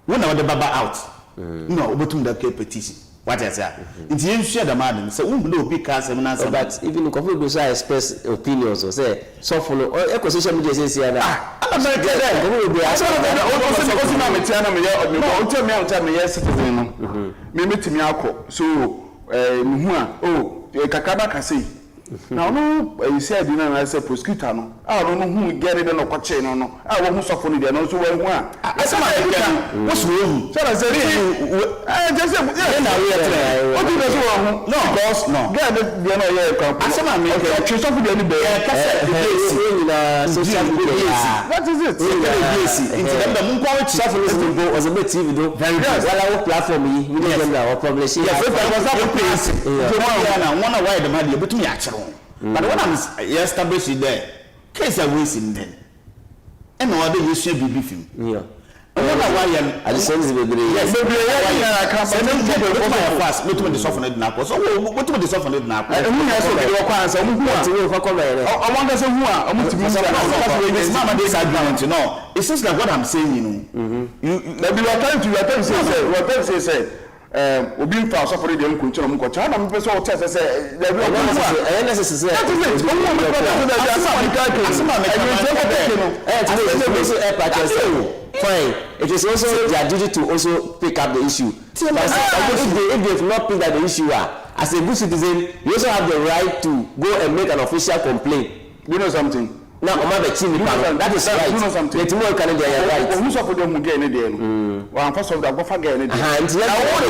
When I the Baba out, no, but the petition. What is that? It's you share the madam, so who will be Kasama, but even the Kofu express opinions or say, so follow or acquisition media says, I'm now no you said you know I say prosecutor no I don't know who get it no kwache no I won suffer no there no so when I say what's wrong so I say just say what do you say no boss no get the no here come I say me you suffer the anybody social media what is it into them mun kwa suffer no was a bit TV though very good well our platform we need them now publish yeah so was that place one why the man you between but when I'm established there, case I was in then. And no other you should be beefing. Yeah. And what I am at the sense of the yes, I can't say fast, what the softened now. So what the softened now? I want to say who are it's not disagreement, you know. It's just like what I'm saying, you know. You are trying to say obi fa so for the nkunche no nkocha na me pese o tese say there be necessary fine it is also their duty to also pick up the issue if they not pick up the issue as a good citizen you also have the right to go and make an official complaint. You know something now that is right. You know something. Let me can they are right. Who suffer them get any day no. One first of the go for get any day. And let all the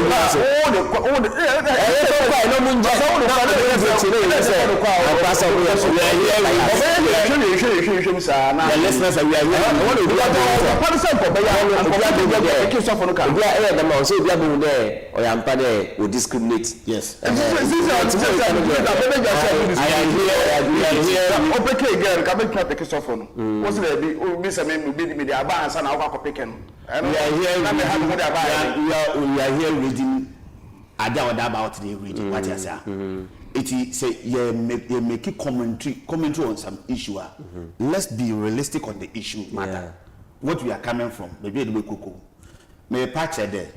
listeners we are here. Discriminate. Yes. I am here. pick it off on. What's there be Mr. Me the Abans and our picking. We are here reading about the reading what you say. It say you make a commentary on some issue. Let's be realistic on the issue matter. What we are coming from, maybe the cocoa. May patch there.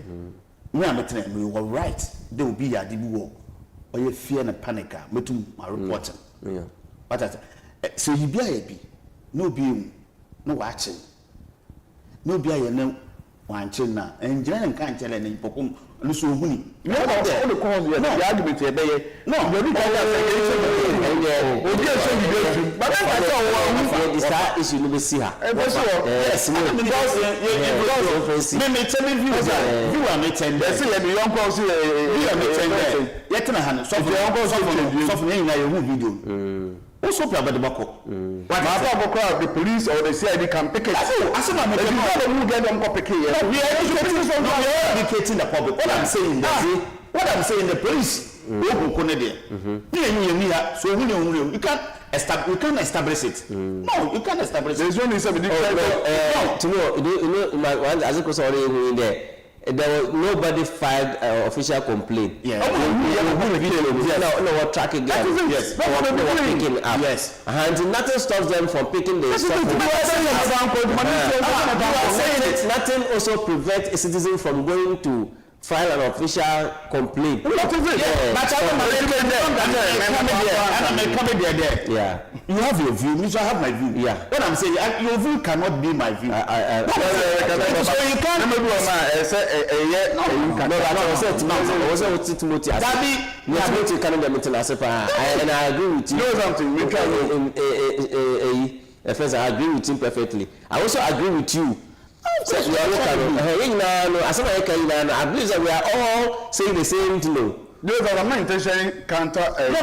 We are meeting. We were right. There will be a dibu or you fear and panic. Me too. My reporter. But so you be a be no be no watching. No be a no watching now. And Jan can't tell any pocum. Lusu huni. No, the cause the argument here. No, you but I saw issue to see her. Yes, me tell you are meeting. Let's see the young person. You are meeting. Yet na hand. So the young person na your video. Also about the bako. But the police or the CID can pick it. I said, I'm get them pick it. We are educating the public. What I'm saying, the police will go there. So you can't establish it. No, you can't establish it. There's only somebody. As a question in there. There was nobody filed official complaint. Yes. No, tracking them. Yes. Picking up. Yes. And nothing stops them from picking the stuff. Nothing also prevents a citizen from going to file an official complaint. What is it? Yeah. You have your view, me I have my view. Yeah. What I'm saying, your view cannot be my view. So you can't. And I agree with you. You know something? First, I agree with him perfectly. I also agree with you. I believe that we are all saying the same thing. Those are not intentionally counter. No,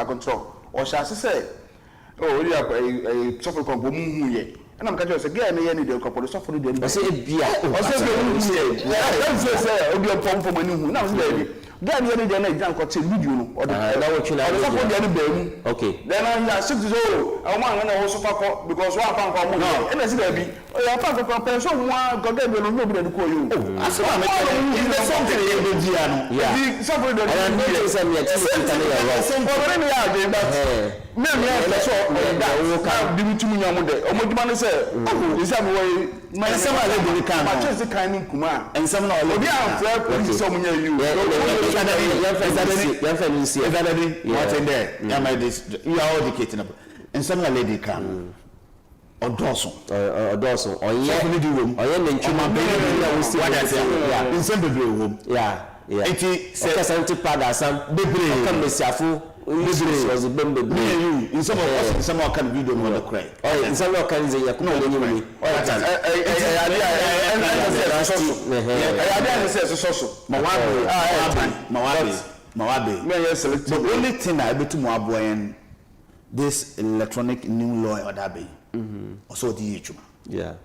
control. Or shall I say, oh, we are a suffer component here. And I'm going to say, get me any day, couple of suffer. I say, beer. Then you need to jump or video or the okay. Then I 6 years old. I want to also because one pound and I said, I found a person who got them nobody to call you. I saw something in the Giano. Yeah, somebody that send me a you are educating and some lady can or Dawson or Dawson or yeah in some room yeah 70 pada some baby come the safu was the baby in some of some can video more the cry oh in some can say no anyway Mawabe. The only thing I bet to Moaboyan this electronic new law or that be also the issue. Yeah.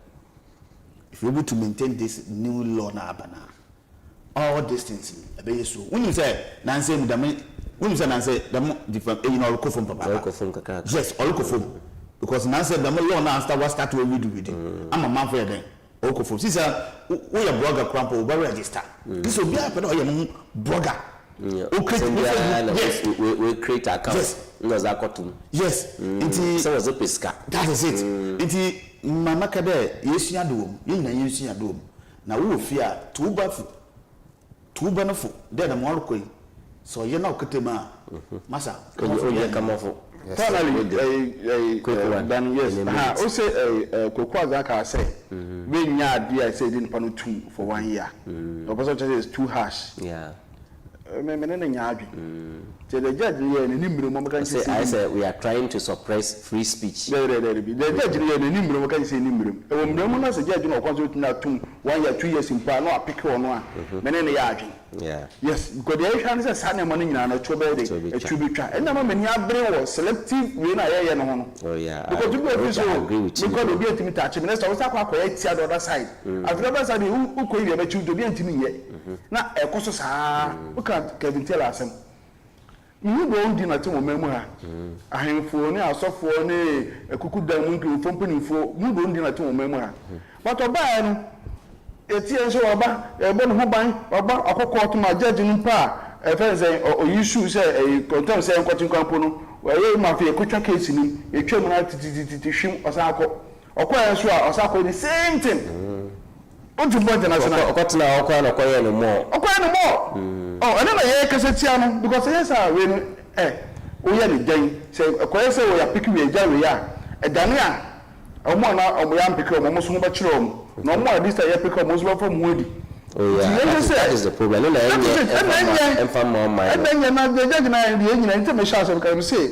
If you're able to maintain this new law na abana, all distancing, so when you say Nancy, when you say Nancy, the different you know from Papa. Yes, all from because Nancy the law now start to read with it. I'm a man for them. Okofo. This is we are blogger cramp over register. This will be a blogger. Yes, we create accounts. Yes, it was a pesca. That is it. It Mama Kade, yes, you do. You do. Now we fear two benefit. Then a more so you're not Katema, Massa. Can you come off? Finally, then yes. Also, Cocoa Zaka say, we I said in Panu 2 for 1 year. The person is too harsh. Yeah. The judge I said we are trying to suppress free speech. The judge can say judge 1 year 2 years in Pano pick on one. Yeah. Yes, because the Asian is a Sunday morning and a tribute and now many are selective when I am. Oh yeah. Because you agree with you. Because be intimate touch minister was quite the other side. I've never said who could you to be intimate yet. Now a cost Kevin tell us mu do ndi na te mo memu ha ahemfo ne asofo ne ekuku dan mu nkufo mpanimfo mu do ndi na te mo memu ha but oba no eti enso oba ebo no ho ban oba akokọ to ma judge no pa e fe say o issue say content say enkotin kwampo no we ma fe ekotwa case ni etwam na titititi hwim osakọ okoya so a osakọ the same thing onto international okotna okoya no koya no more oh ene na ye kase tia no because yes we no oya le dan say okoya say we ya pick we ja we ya edane a omo na omo ya pick omo so ba kire omo na omo this ya pick omo so ba from wodi oh yeah that is the problem no na em fam more mind and na the judge na the nyina nti me sha so kan say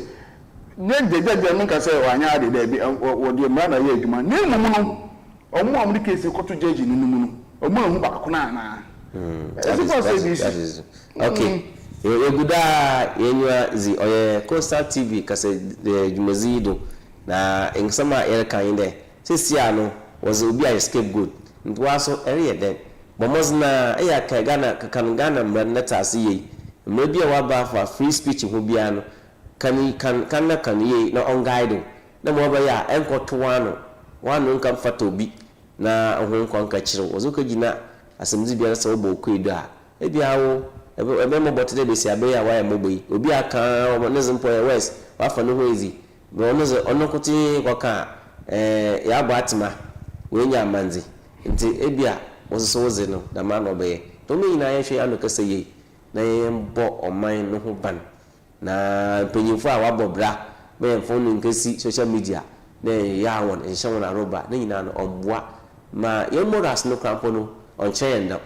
ne the judge no ka say wanya ade da bi wo de mra na ye adwuma ne mumu no omo the case ko to judge ni mumu no omo hu ba ko na that is okay eguda NYASAPO oye Coastal TV kase the jumazido na insama air kan de sisia no was obi a scapegoat nti waso ere den bomozna eya ka Ghana kan Ghana mrannata asiye mrebi a waba for free speech ho bia no kan ye na on guide na mo ba ya enkoto wano nkan fata obi na ho nkon ka kire ozuka gina asemzi bia sa obo kwedo a ebia wo ebe mo botede be si abe ya wa ya moboyi obi aka o ne zimpo ya west wafa no hoezi be ono kuti kwaka ya abo atima we nya manzi nti ebia woso woze no da ma no be to me nyina ye hwe anu kasa ye na ye mbo oman no ho ban na penyimfo a wabobra be mfo no nkasi social media na ya won enhye na roba na nyina no omboa ma ye moras no krampo no onche yenda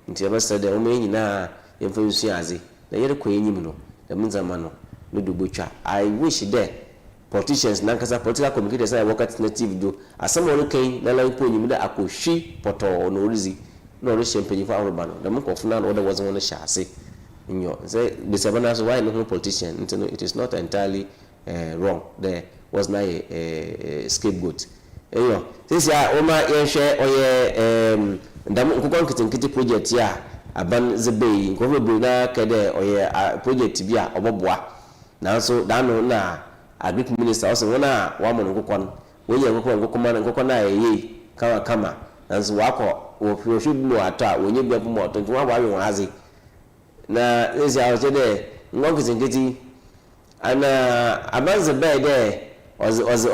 nti ebesa de o me nyina ye mfo nsu aze na ye rekọ enyim no da munzama no no do botwa I wish there politicians nankasa political communicators na work alternative do asamo no kan na la mpo nyim da akohwi poto no rizi no re champagne for aroba no da mko na no da was one sha ase nyo say the sabana so why no politician it is not entirely wrong there was na a scapegoat eyo since ya o ma ye hwe oye ndam nkokon kitinkiti project ya aban zebei nkofo bi na kede oye project bi a oboboa na so da no na agric minister also wona wa mo nkokon wo ye nkokon na ye kama na so wako wo hwe bi no ata wonye bi mo to nti wa wa we hazi na ezi a oje de ngokitinkiti ana aban zebei de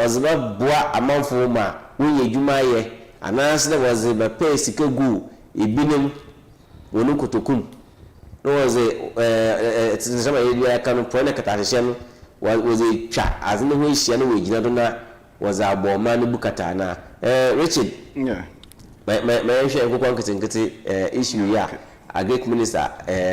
ozba boa amanfo ma wonye adwuma ye anase de woze be pay sikagu ebinem wonu kotokun no woze tsama ye kanu pone katahye no woze twa azine ho hia no wegina do na woze aboma no bukata na Richard yeah my share ko kwankinkiti issue ya agric minister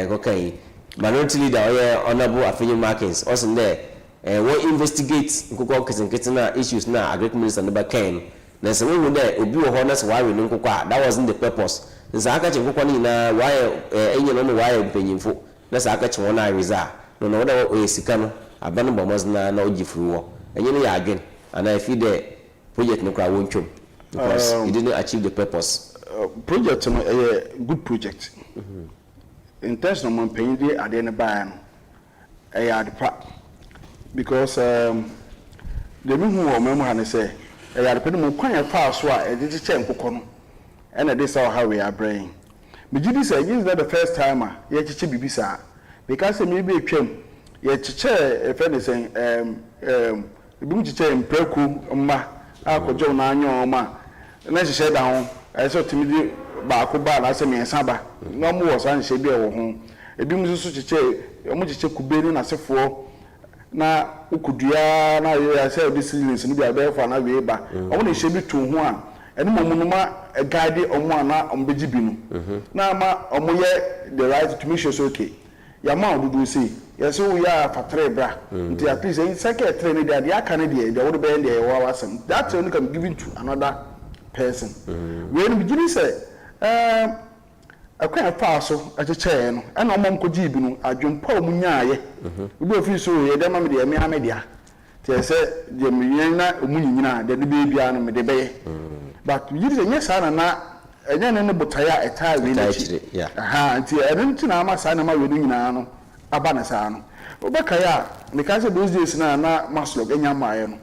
kokai minority leader oye honorable Afenyi Markins also there we investigate nkoko kwankinkiti na issues na agric minister no ba kan na se we there obi wo ho na se ware nkoko that wasn't the purpose nsa aka che nkoko ni na wire enye no wire mpanyimfo na se aka che wona reza no no da o esika no abano bomos na ogifuru wo enye no ya adwen and I feel the project no kra wonchom because it didn't achieve the purpose project no a good project intentional man paying the at the end by because the me who o memo han say e ya de mo kwan ya fa so a e de che nkokọ no and this how we are brain me gidi say this is not the first time ye chiche bibisa because me be twam ye chiche e fe ne say ebi mu chiche mpreku mma akojo na anyo ma na chiche da ho e so timidi ba ko ba na se me ensa ba no mo wo san hye bi e wo ho ebi mu so chiche mo chiche kubeni na sefo na ukudua na ya say this season ni bi abefa na we ba o na hye bi to ho a eni momunuma guide omo ana ombeji binu na ma omo ye the right to make sure so okay ya ma odudu say yes we ya fatre bra nti at least in secretary ni dey aka ne dey would be dey wa wasem that one can given to another person we no begin say akwa fa so acheche no ana omo nkoji binu adwempa omunyaaye we fi so ye dem ma me dey me amedia te say je menyen na omunyina de be bia no me de be but you say yes na enye ne botaya eta we ni aha nti ene nti na ama sa na ma we ni nyina no aba na sa no obeka ya me ka say those days na maslog enya maaye no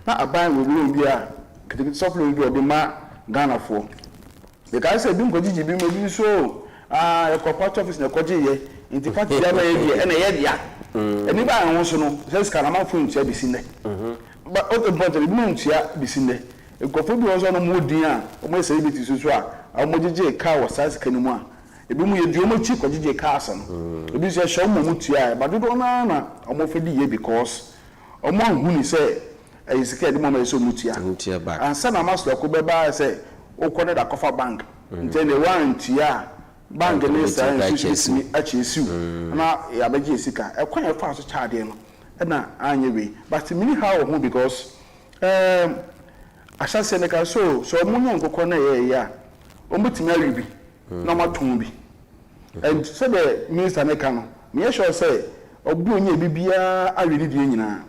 na aban we bi bia kitikiti supply bi odi ma Ghana for me ka say bi nkogigi bi bi so e ko part office na koje ye nti party ya na ye bi e na ye dia eni ba ho so no say ska na ma phone tia bi sinne but o important bi mo tia bi sinne e ko fo bi o so no mo din a o mo celebrity so a mo jeje ka wa size kanimu a ebi mu ye di o mo chi kogigi ka asa no ebi so show mo mu tia but do na o mo fedi ye because o mo hu ni say e sika di mo ma so mu tia ansa na master ko be ba say o ko na da kofa bank nti ne wan tia bank ne sa institution achiesiu na ya beje sika e kwan e fa so chaade no na anye we but mini how ho because asase ne ka so mo nya nkokọ na ye ya o mutimi awibi na maton bi and so the minister ne ka no me sure say obu onye bibia awi ni die nyina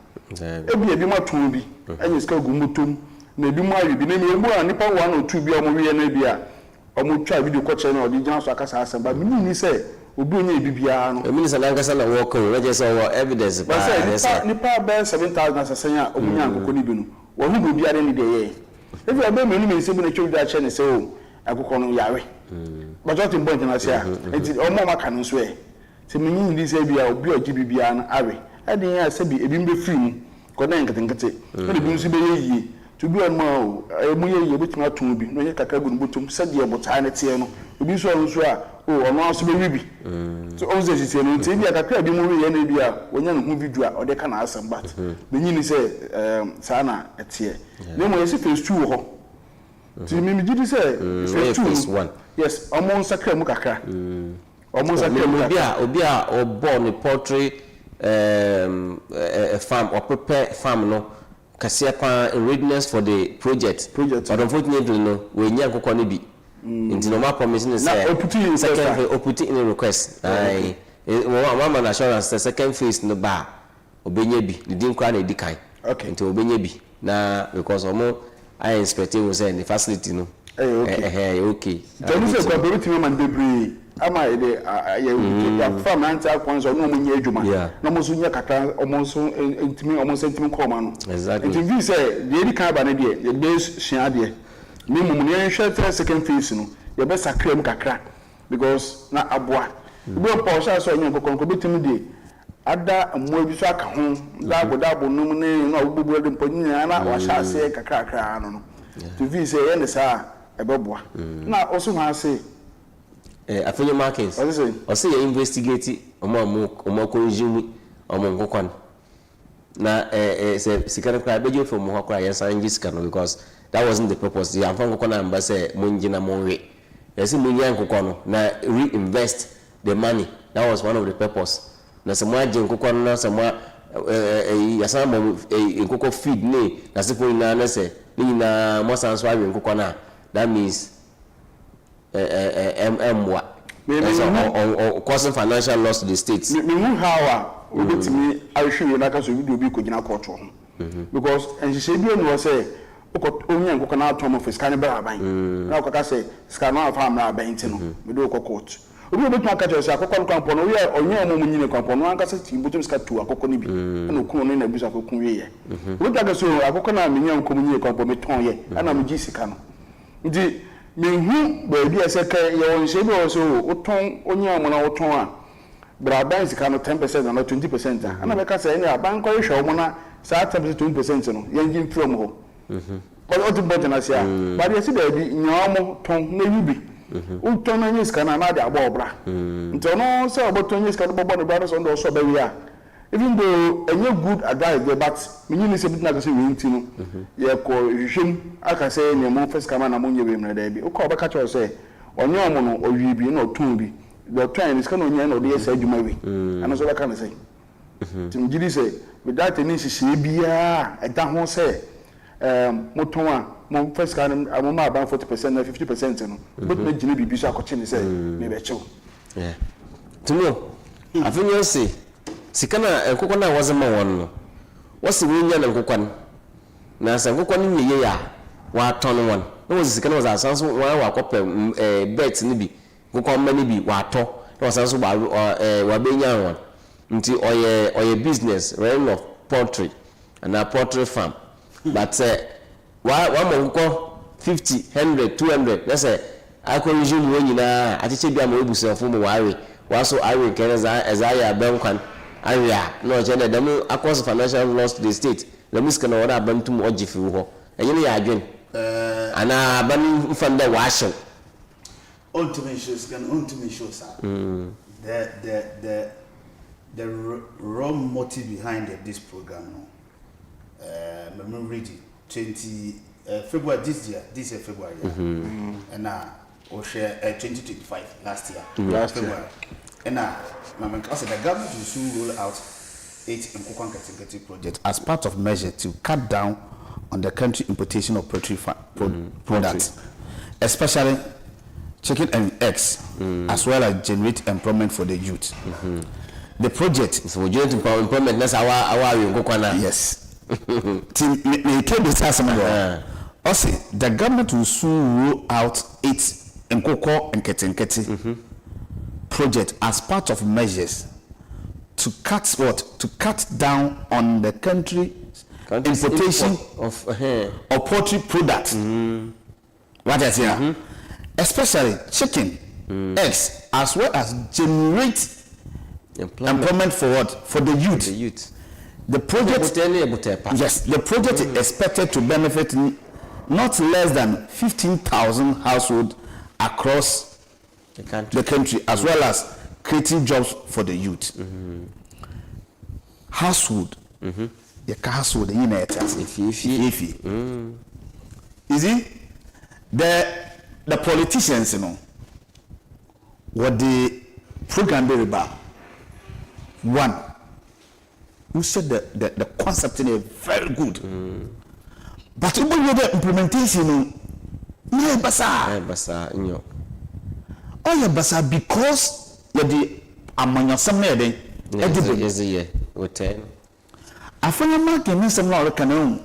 ebi maton bi enye sika gumutom na ebi mu awibi na me mu a nipa 1 or 2 bi o mo wie na bia omo twa video ko che na odi jan so akasa asamba me ni say obi onye bibia no minister na akasa na work on we say evidence ba nipa be 7,000 asasanya omunya nkokọ ni bi no wo hu bibia ni de ye if you be me ni me se bi na twa video che ne say o akokọ no yare but what in point na say enti omo maka no so e se me ni ndi say bia obi ogi bibia na awe ade ya se bi ebi mbe free mu ko na nkete no bi nso be ye to be on ma emu ye betima ton bi no ye kakra gu no botum se de botaa ne te no obi so nso a ono aso be wibi so on ze sisi no te bi kakra bi mu ye na bi a wonya no hu video a ode ka na asem but me nyini se sa na ete ne mo ye se phase 2 ho ti mi gidi se phase 1 yes omon sakra mu kakra omon sakra mu obi a obo ni poultry farm or prepare farm no Kasiapa readiness for the project. But unfortunately, no, we nya nkokọ ni bi. Nti no ma promise ni say second in request. Ai, mama na assurance the second phase no ba obenye bi. Ni din kwa na edikan. Okay. Nti obenye bi. Na because omo I expect we say the facility no. Okay. Tell say kwa be timi man bebre. Ama ide ya farm anti kwanzo no munye adwuma na mo so nya kaka omo so ntimi koma no exactly it means say the edi kan ba na de ye be hia de me mum ne hwe second phase no ye be sakra mu kakra because na aboa bi o pa so nya kokon betimi de ada mo bi so aka ho dabo num ne na obubu de mponyi na wa sha se kakra no to vi say ye ne sa e be boa na oso ha say Afunyo Markins. O say you investigate omo konjimi omo nkokwan. Na say sikana kwa bejo from ho kwa yes and jiska no because that wasn't the purpose. The afan nkokwan amba say munji na monwe. Yes munyi nkokwan no na reinvest the money. That was one of the purpose. Na se mo aje nkokwan na se mo yasa mo nkokọ feed ne na se fo ina na se ni na mo san so awe nkokwan na that means causing financial loss to the states. Me who how we me I show you like so video bi ko gina court ho because and she bi no say onye nkoko na atom of scan bra ban na okaka say scan na farm na ban ti no me do ko court obi obi tuma ka say akoko kwampo no we onye mo nyine kwampo no anka say tibutum ska tu akoko ni bi na okun no na busa akoko we ye obi ka so akoko na me nyam ko nyine kwampo me ton ye ana me gi sika no ndi me hu ba bi aseka ye won se bi o so oton onye amona oton a bra ban sika no 10% na 20% ana be ka say ni aban ko hwe o mo na sa 20% no ye ngin from ho ko o ti bot na sia ba de si da bi nyamo ton na yubi o ton na nyiska na de agba obra nto no say oboton nyiska do bobo no bra so ndo so ba wi a even though any good advice there but me ni se bitna ka say we nti no ye ko hwehwem aka say ne mo first kama na mo nye we mra da bi o ko ba ka cho say onye omo no owi bi na otun bi the time is kana onye na odi esa adwuma we ana so ba ka na say tim gidi say with that ni sisi bia e da ho say mo ton a mo first kama mo ma ban 40% na 50% no but na gine bibi so akoche ni say me be chew tumo afinyo say sikana nkokọ na wazema won no wasi wonya na nkokọ na sa nkokọ ni ye ya wa ton won no wasi sikana was asanso wa akọpe bet ni bi nkokọ ma ni bi wa to na wasanso wa benya won nti oye business realm of poultry and a poultry farm but wa mo 50 100 200 that's I can resume when you na atiche bia mo ebusa fo mo wa so awe kenza ezaya bankwan area no je na dem across financial loss to the state the miska na wada bantum ojifi ho enye ya adwen ana ban fanda wa asho ultimate shows the raw motive behind this program memory reading 20 February this year February and or share 2025 last year February and also the government will soon roll out 8 NKOKÅ project as part of measure to cut down on the country importation of poultry products, especially chicken and eggs, as well as generate employment for the youth. The project so generate employment that's our yes. Also, the government will soon roll out 8 NKOKÅ project as part of measures to cut down on the country's importation of poultry products. What is here? Especially chicken, eggs, as well as generate employment for what? For the youth. The project, yes, the project is expected to benefit not less than 15,000 households across the country, as well as creating jobs for the youth. Household, the household, the United States. You see, the politicians, you know, what the program be about. One, who said the concept is very good, but even with the implementation, no basa, oh yeah, basa because the amanya somewhere I find mark in some law can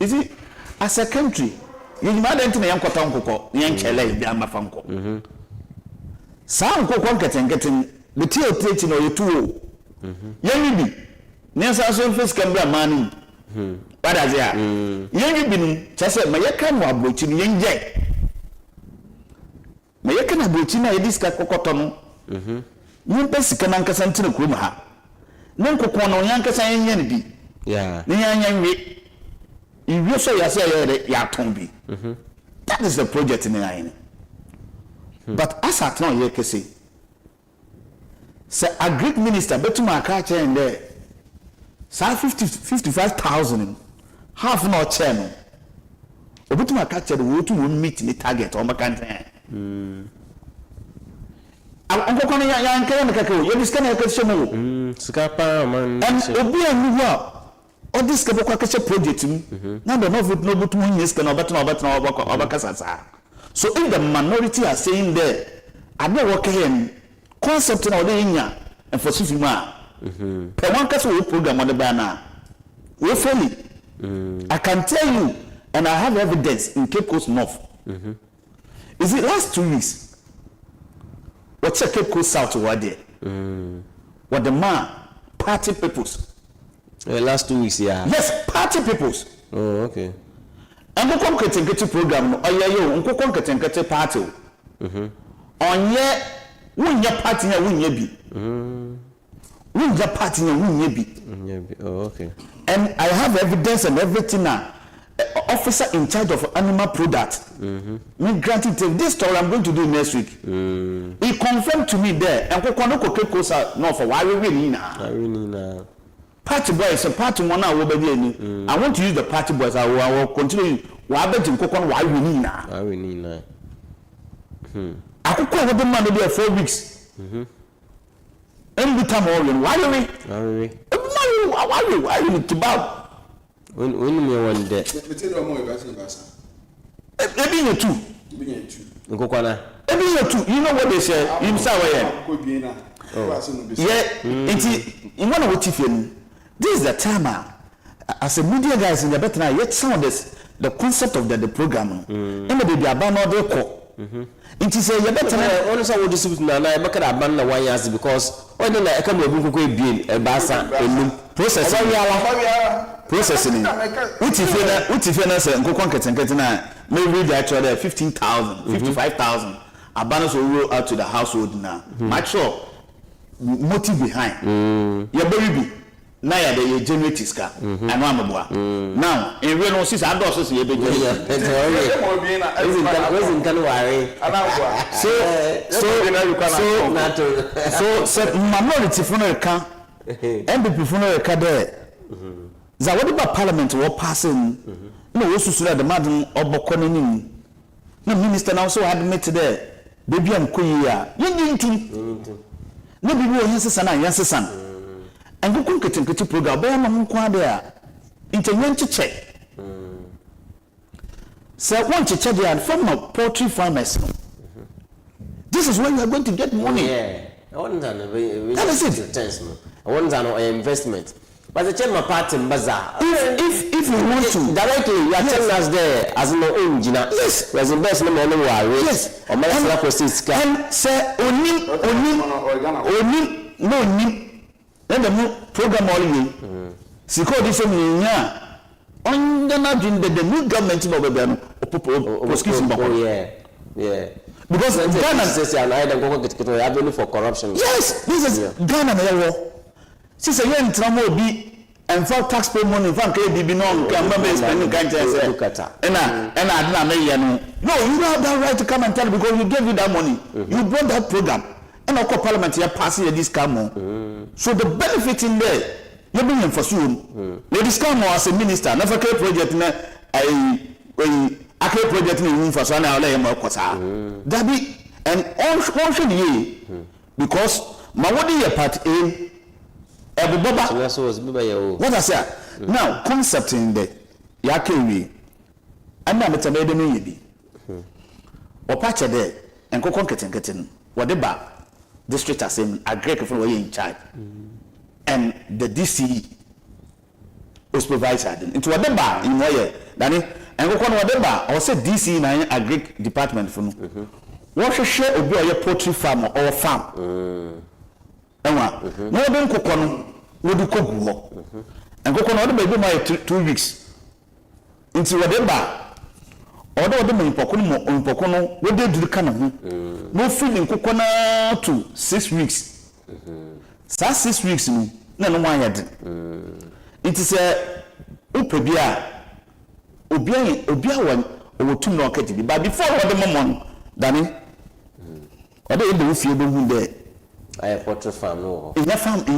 is it as a country you might enter young NKOKÅ young chele be amafanko some getting the tail teaching or you two young be Nessa so first can be a man. But as ya, young been just a Mayakan or Bochin young jack. Mayakan Bocina, this Kakoton. You best can anchor Santino Kuma. No Kokono Yanka saying Yandy. Yeah, young me. You say, I say, Yatombi. That is the project in the line. But as I know, you can say, Sir, a great minister, but to my catcher in there. 55,000 half no channel. Obutuma catcher the way to meet the target on my country. I'm going to young Kakako, you discover a question. Scapa, man, and Obi and Nua. All this Kakako project, number no but one is can Obacasa. So if the minority are saying there, I don't work here concept in Odenia and for Sufima. Per one case program on the banner. We fully. I can tell you, and I have evidence in Cape Coast North. Is it last 2 weeks? What's a Cape Coast South over there? What the man party peoples? Last 2 weeks, yeah. Yes, party peoples. Oh, okay. And NKOKÅ program. Oh yeah, yo, NKOKÅ party. On ye, when your party, when you be. We the party oh, okay. And I have evidence and everything now. Officer in charge of animal products. Me granted this story I'm going to do next week. He confirmed to me there. And Cape Coast no for why we winning now. Party boys, a party one hour will be any. I want to use the party boys. I will continue. Why bet in Kokon why winning now? Why winning now? I could call the man there 4 weeks. Every time why are we to bow? When me one day. Maybe you two. NKOKÅ. Maybe you two. You know what they say? You say yeah. It's in one of what you feel. This is the time as a media guys in the better now. Yet some of this the concept of the program. And the baby abandoned the call. It is a better one so distribute na na make that ban na 1 years because when na e come obi kokko ebien e basa enum processing uti na say nkokko nketenkete na maybe they actually 15,000 55,000 abana so roll out to the household now much sure motive behind your baby na ya the generate iska and one boa now in real no sis adult so you be isn't can worry so minority for no can MPP for no can there za what about parliament what passing no we susu the madam obokọ nanim na minister now so admit there baby am koyi a yintin no bibi o yensesa na yensesa and go KAKRABA program be am nko ade a intenyen cheche so one cheche there from poultry farmers this is where you are going to get money I want an investment but the chairman party bazaar if you want to directly you are telling us there as no engineer yes there's investment no worry yes or my process can say oni no ni and the program all you siko this nya on the new government no be no yeah because Ghana says I don't go get avenue for corruption yes this is Ghana na si say yen tramo obi and for taxpayer money for KDB no can member spending can't say and adna me ye no you don't have that right to come and tell because we gave you that money you brought that program and our parliament here passing this scam so the benefit in there you bring for soon the scam as a minister never care project na I project in for so na all am kwasa that be and all should ye because my what your part in what I say now concept in the yakewi and na metabe de me bi o patch there and kokon ketenketen whatever district assembly agree for we in charge and the DC was supervisor into whatever in where dani and kokon whatever or say DC na agree department for no what share obi or your poultry farm or farm no dem kokon no wodi kogu ho and kokon no dey be my 2 weeks into whatever order the impokon no wodi duru kana ho no feeling kokon na to 6 weeks 6 weeks no na no wan yade it is a upebia obi awan owotum na okati bi but before what the momon dani order e dey fie be hu there I poultry farm no. In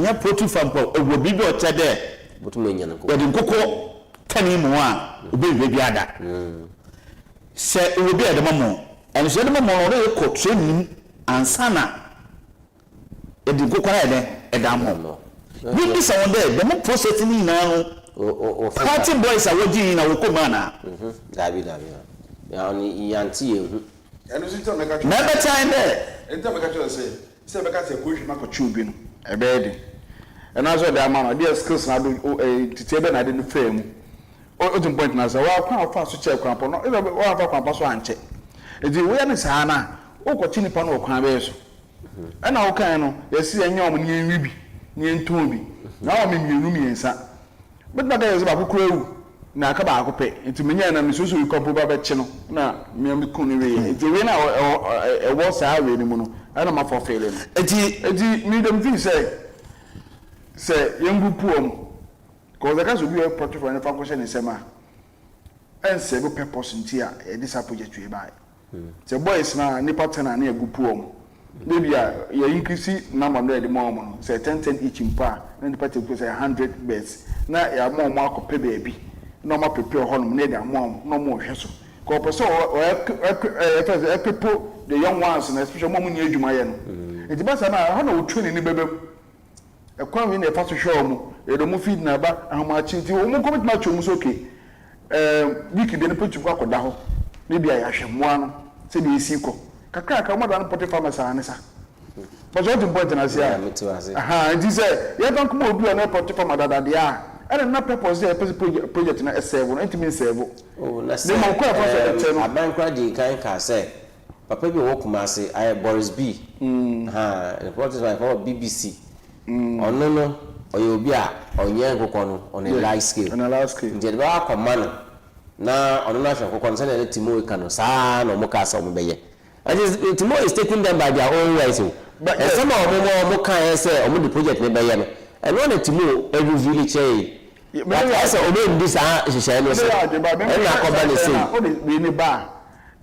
your poultry farm, will be your there. But when you but in Coco, tell him one, baby other. Say it will be at the moment, and so the moment cook training and sana. It did go quiet there, a damn. We be someone there, the more processing now. Party boys are working in our commander. David, only Yanti. Never time there. And tell me what you say. Say because a push mako chubin a bed and also the amount of skills na do to table na dey frame o to point na say wa kwa fa so check kwa no e wa fa kwa so anche e di we na sa na o ko chini pa no kwa be so e na o kan no yesi anya om ni enwi bi ni enton bi na o me mienu miensa but na ga yesi ba kokura ewu na aka ba akope nti menya na misusu ikopo ba be che no na me me kun ni we nti we na e wo sa we ni mu no ana ma for failing eti me dem think say yengu puom ko the case be project for any function in sema en se go purpose nti a e dis project we buy say boys na ni partner na egu puom maybe ya increase number no e more no say 10 each impa na the party go say 100 beds na ya mo akope baby no ma prepare honum na dia mo no mo hweso ko person o people the young ones and especially mom ni adwuma ye no enti ba sa na ha na wo training ni bebem e kwa we na fa so hwe omo e do mo feed na ba ahoma chi nti o mo commitment match o mo so okay week de ne petu kwa koda ho ne bia ya hwe mo ano se de esi ko kakra mo da no pote farmers anesa but what important na say aha nti say ye don ko obi o na pote farmer dada dia and na purpose there project na serve no enti me serve oh na say aban kwa di kan ka say papa bi wo Kumasi I Boris B ha reporters by for BBC ono no oyo bi a onye nkokọ no on a large scale nje de ba akoma no na ono na hwe nkokọ no se na Timo ka no saa no mo ka sa mo beye Timo is taking them by their own ways but some of mo kan say omo the project ne beye no and when Timo every village but I say omo ndi saa hyehyɛ no so and na akọba ne say o de ni ba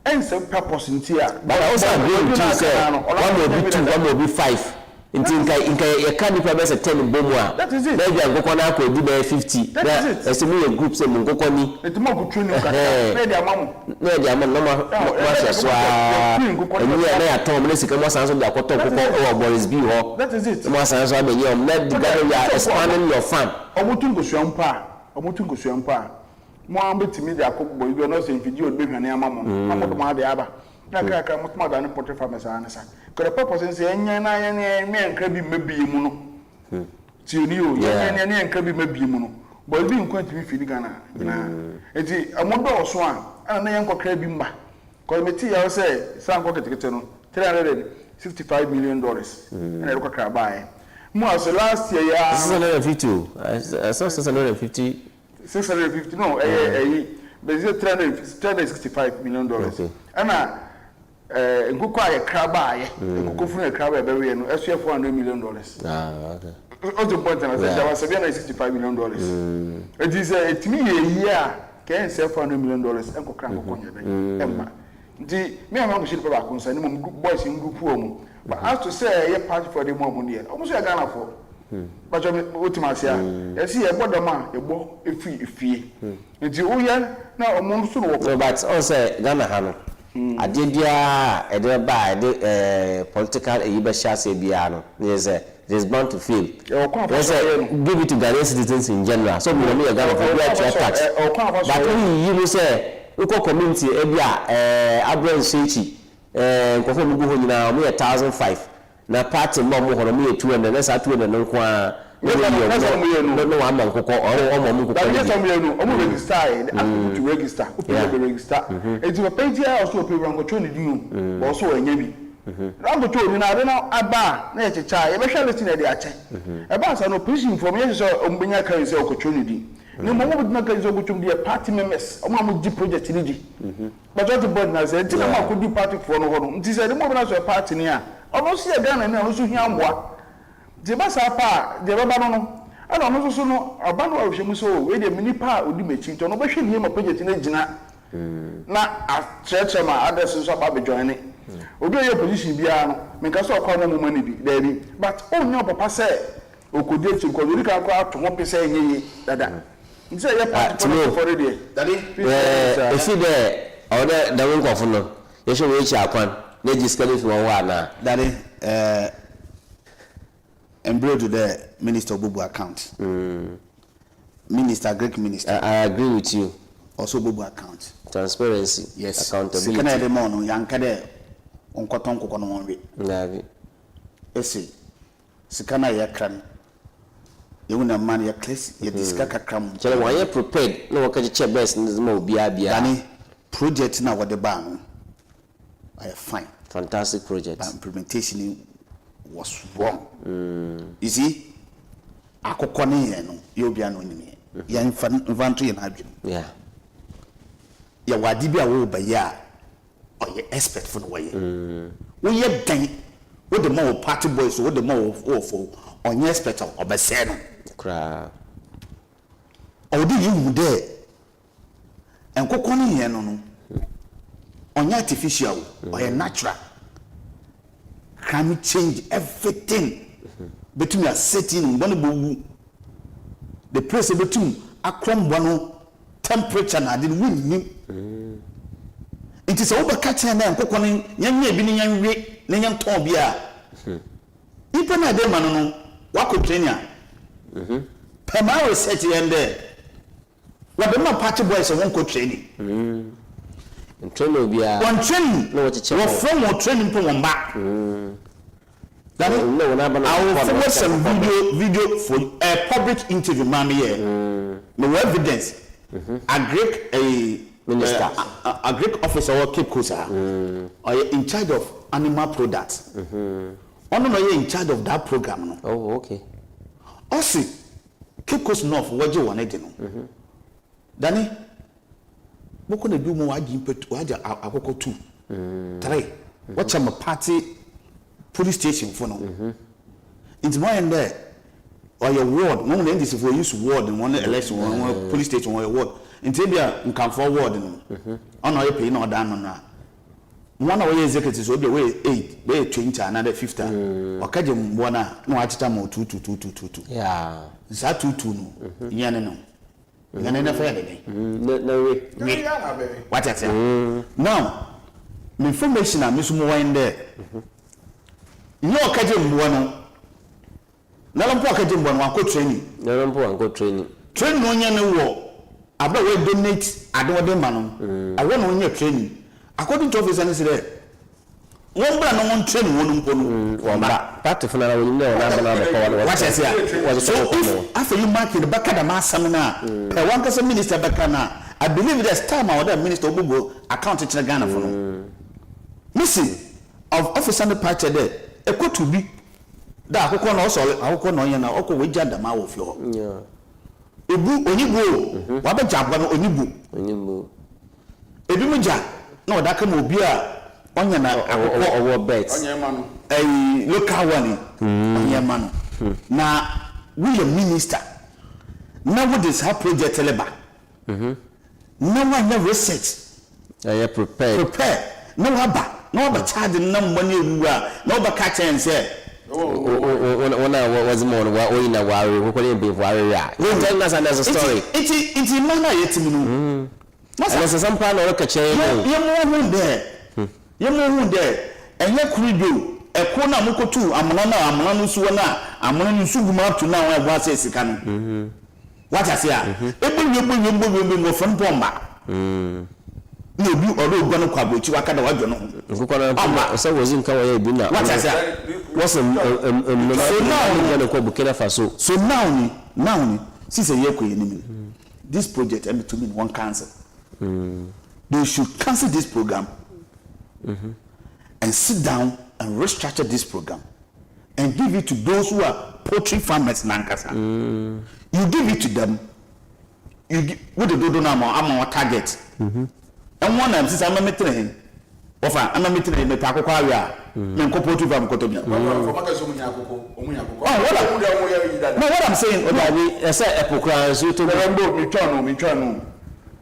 ense purpose ntia but I also agree with you say one will be 2 one will be 5 inka you can be probably 10 bomu a maybe nkokọ na akọ di be 50 na esemu ye group say nkokọ ni etimo ko training ka na dia mamu no ma hye so a enu ya na ya tom na sika mo san so dia akọtọ nkokọ o Boris B ho that is it mo san so abenye om na the guy we are expanding your farm omotungo suampa mo ambetimi dia akọgbọ ibi no say video be hwane amamu amodo ma de aba na kaka mo tuma da ne portrait farmers anasa ko the purpose say enyan na yan me nkra bi mabie mu no ti oni o yan nkra bi mabie mu no boy bi nkwa ti fi Ghana na enti amodo oso a ana na yan kokra bi mba ko meti ya say san ko ketekete no $365 million na ero kokra bae mo as last year ya 650 I saw 650 no but it's $365 million ana nkokọ aye kraba aye nkokọ funu kraba e bewe no esu $400 million okay o point na say was $65 million it is etimi ye year can say $400 million nkokra nkokọ nyebe emma ndi me am go ship ba ko nsa ni mom boys in group o but as to say ye party for the mom here almost ya Ghana for but ultimasia you see e bodom a e bo efie ndi o ye na omon so no but also Ghana ha no adedia ede political eyibesha say bia no yes it is bound to fail give it to Ghanaian citizens in general so we know Ghana for where to tax but you say uko community ebia abron sechi nkofo mu go nyina mo 1005 na party mo ho no mo 200 na sa 200 no ko a no wa man nkokọ o mo nkokọ that just some you know o mo register to register o pe register enti o page ya also pe rango cho ni dinu o so anya bi rango cho ni na na aba na echecha e be hwa list na de ache e ba sa no prison information so o mbenya kan se o ko cho ni di ni mo mo na kan so ko cho di party members o mo di project ni di but what the board na say enti na ma ko di party for no ho no enti say de mo na so party ni a o no see Ghana na o so hia mboa de ba sa pa de ba ba no ana no so no aba no ahwe mu so we de mini pa odi mechi to no ba hwe ni ma project na gina na a church ma address so ba be join ni obi ye position bia no me ka so kwa no mo mani bi da bi but onyo papa say okodi echi ko ri ka ko ato mo pese enye dada nse ye pa for the daddy e see there or the won ko fun no ye so we echi akwan na jiskale fi won wa na daddy embroidered to the Minister Bubu account. Minister, Greek Minister. I agree with you. Also Bubu account. Transparency. Yes. Accountability. Sikana de mono yankade onkoton kokono wonwe. Nabi. Ese sikana ya kran. Yewuna man ya class ya diska kakram. Chere wa ye prepared no waka che best nzima obia bia. Dani project na wode ba no. I fine. Fantastic project. But implementation was wrong. You see, akokone ye no ye obia no nyime. Ya infanto ye na adwem. Yeah. Ya wadi bia wo ba ya o ye expert for no way. Wo ye dan wo de mo party boys wo de mo wo fo on ye expert obese no. Kra. O di you there. Enkokone ye no no. On artificial or a natural. Climate change everything between a setting one the place between a crumb one temperature na didn't win it is over catching them cooking young being young way young tobia even a demon no what could train ya Pamara set you and there what the party boys won't go training and train will be one training no what from what training to one back that no I will forward some video for a public interview mommy here no evidence I break a Minister. Agric officer or Cape Kasa. Or in charge of animal products. Ono no in charge of that program no. Oh, okay. Also, Cape Coast North waje wanede no. Dani boko na bi mu waje impetu waje akoko 2. 3. Watch am party police station for no. It's more in there. Or your ward, no one is for use ward in one election, one police station or your ward. In Tibia, you can forward. On our pay no down on one of the executives will be way 8, way 20, another 50. Or Kajim Wana, no Achitamo 2. Yeah, it's that 2 no. Yanano. Yanana fair day. No way. What I say? Now, the information I miss more in there. No Kajim Wana. Nalampo akajimbo no akọ training. Nalampo anko training. Training no nya ne wo. Aba we donate adewode ma no. Awe no nya training. According to officer ne say won bra no won training won mpo no. Won bra. Party for na won no na ba na ba power. What I say? So after you mark the back of the seminar, one person minister back na. I believe there's time our minister obugo account in Ghana for no. Listen, of officer ne party there. Eko to be da akoko na so akoko na onye na okwo weja dama wo fi ho ebu onyigo wa be jabwa no onyigo ebi mu ja na odaka ma obi a onye na akoko owo bet onye ma no local one onye ma no na we the minister na what is her project leba na one research prepare no aba charge na money ewura na oba ka chen say when I was more in a worry, who couldn't be worried. Tell us another story. It's in manner yet to me. There's some plan or a chain. You're more there. And you're credo. A corner muko too. I'm Amana Suana. I'm running Suguma to now. I was a second. What I say? It will be from Pomba. No, you are going to come with you. I can't know. So was in Kawaii dinner. What I say? So now, since a year, this project and to me one cancel. They should cancel this program and sit down and restructure this program and give it to those who are poultry farmers in Kasa. You give it to them. You give what they do now. I'm on target. And one time since I'm a meeting. Ofa ama meeting me ta akoko awia me nkopo tu fam kotobia what I'm saying odabi say epokran so to me try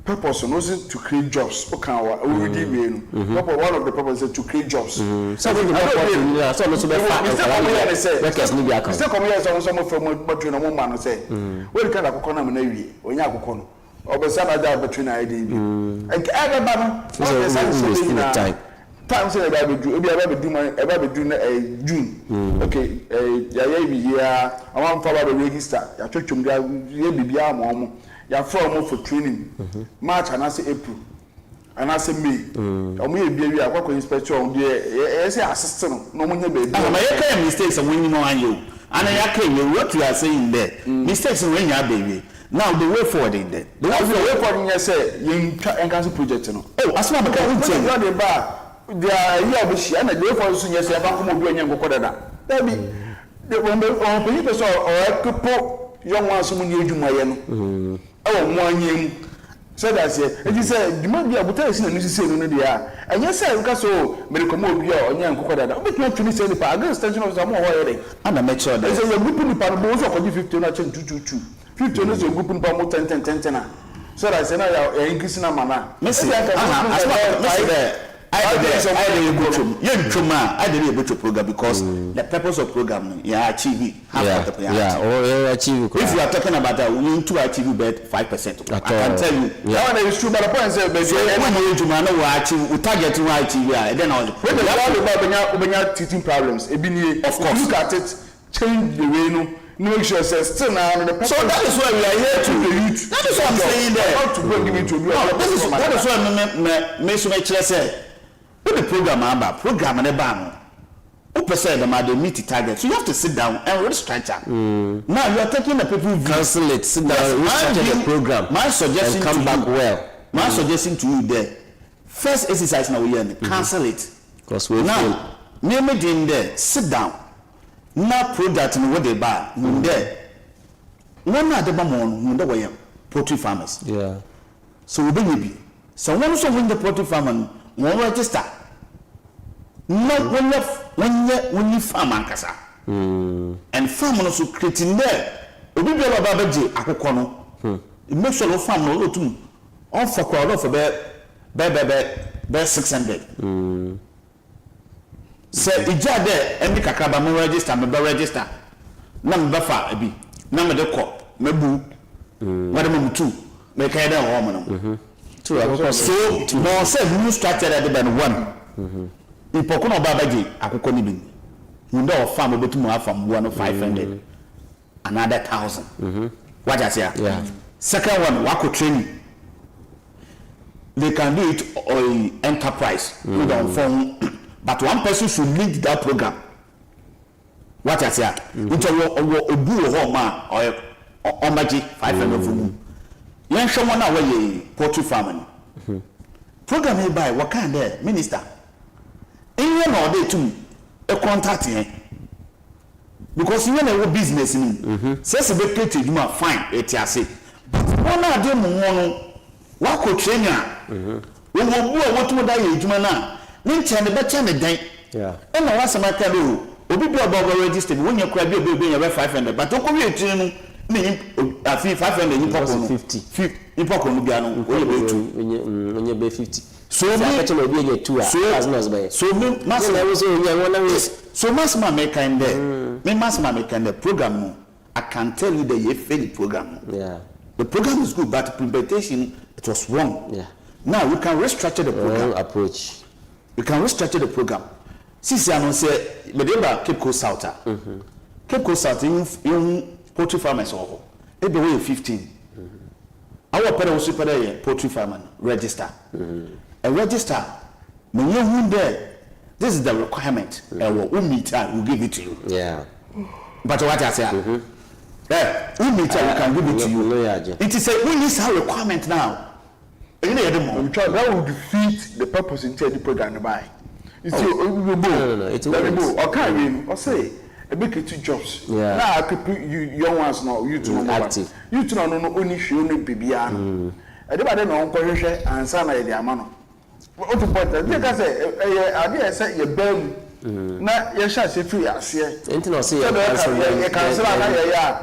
purpose no is to create jobs okan wa already we no one of the purpose is to create jobs so we the so no so be fa workers ni bi account say come here so from between no man say we the kind akoko na me na wie onya akoko no obesa na da between ID bi and everybody no so time say about do obi about do June okay ya bi ya I want for about register ya twetwum dia ye bibia mo ya from for training March and I say April and I say May omo ye bia wi akwa inspection dey say assistant no mo nya be but you can mistakes when you know you and ya can what you are saying there mistakes when you are baby. Now the way forward in there the way forward in say you cancel project no as well because we they are here be and the way forward so yes e ba ko mo bi onye nkokọ dada baby the when people so or people young ones mu ni edwumaye no e wo mo anyem so that say it is say the man be abuta esi na ni sise no dey a enye say nka so me ko mo bi onye nkokọ dada o be tumi say ni pa against tension of some ho here and make sure that say your group ni pa no so ko 50 na change 222 50 no so group ni pa mo 10 na so that say na ya increase na mana Messi as well I didn't able to program because the purpose of program you achieve achieve. If you are talking about that, we need to achieve about 5%. I can tell you. That one is true, but the point is that we target to achieve. Then when the teaching problems, of course, look at it, change the way make sure says still now the so that is why we are here to the youth. That is what I'm saying there. Not to bring it to you. That is why me so much say. What the program about program and the ban. Who percent them they meet the target. So you have to sit down and restructure. Now you are taking the people cancel it, sit down, restructure the program. My suggestion and come back well. My suggesting to you there, first exercise now we cancel it. Because we now, name it in there, sit down. Now product in what they buy, there. One at the moment, we poultry farmers. Yeah. So we bring so one also win the poultry farmer, one register. No when you farm and Kasa. And farm also creating there. We be able to babaji akokono. It makes sure no farm no to on for crowd for be 600. Say ija there and the KAKRABA mo register me be register. Na me be fa abi. Na me de ko me bu. What me two. Me kai da ho mo no. So no say new structure that be one. Ipokono babaji akoko ni bi. Ndo farm obetumu afam 500. Another 1,000. What I say? Yeah. Second one, wako training. They can do it on enterprise with on phone, but one person should lead that program. What I say? Which are obu home or omaji 500 for you. Young someone now where poultry farming. Program here by what kind of minister? In one or day too, a contact here. Because you know business in says a bit creative, you might find it. I say, but one of them what could train ya? We will what to die, Jumana. Ninja the better than day. Yeah. And I was a matter of be about registered when you crab your baby about 500, but don't come here to me. I feel 500 in 50. In Pocon Lubiano, when you be 50. So I will be a 2 hours. So Massima make kind there. Me Massima make kind the program. I can tell you that you failed the program. Yeah. The program is good, but the implementation it was wrong. Yeah. Now we can restructure the program. Approach. We can restructure the program. Since I say, but they are Cape Coast South. Cape Coast South in poultry farmers over. It be way 15. Our parents super there poultry farmer register. A register. When you there. This is the requirement. We meet we'll give it to you. Yeah. But what I say, we meet we can give it to you. It is a we need a requirement now. That will defeat the purpose in the program by. You see, it will. Okay, I say a big two jobs. Yeah. Now I could put you young ones now. You two active. You two know only show no baby. I don't know and son the amano. What important? Like I say, I say you burn. Na you shall say free as here. Anything I say, you cancel.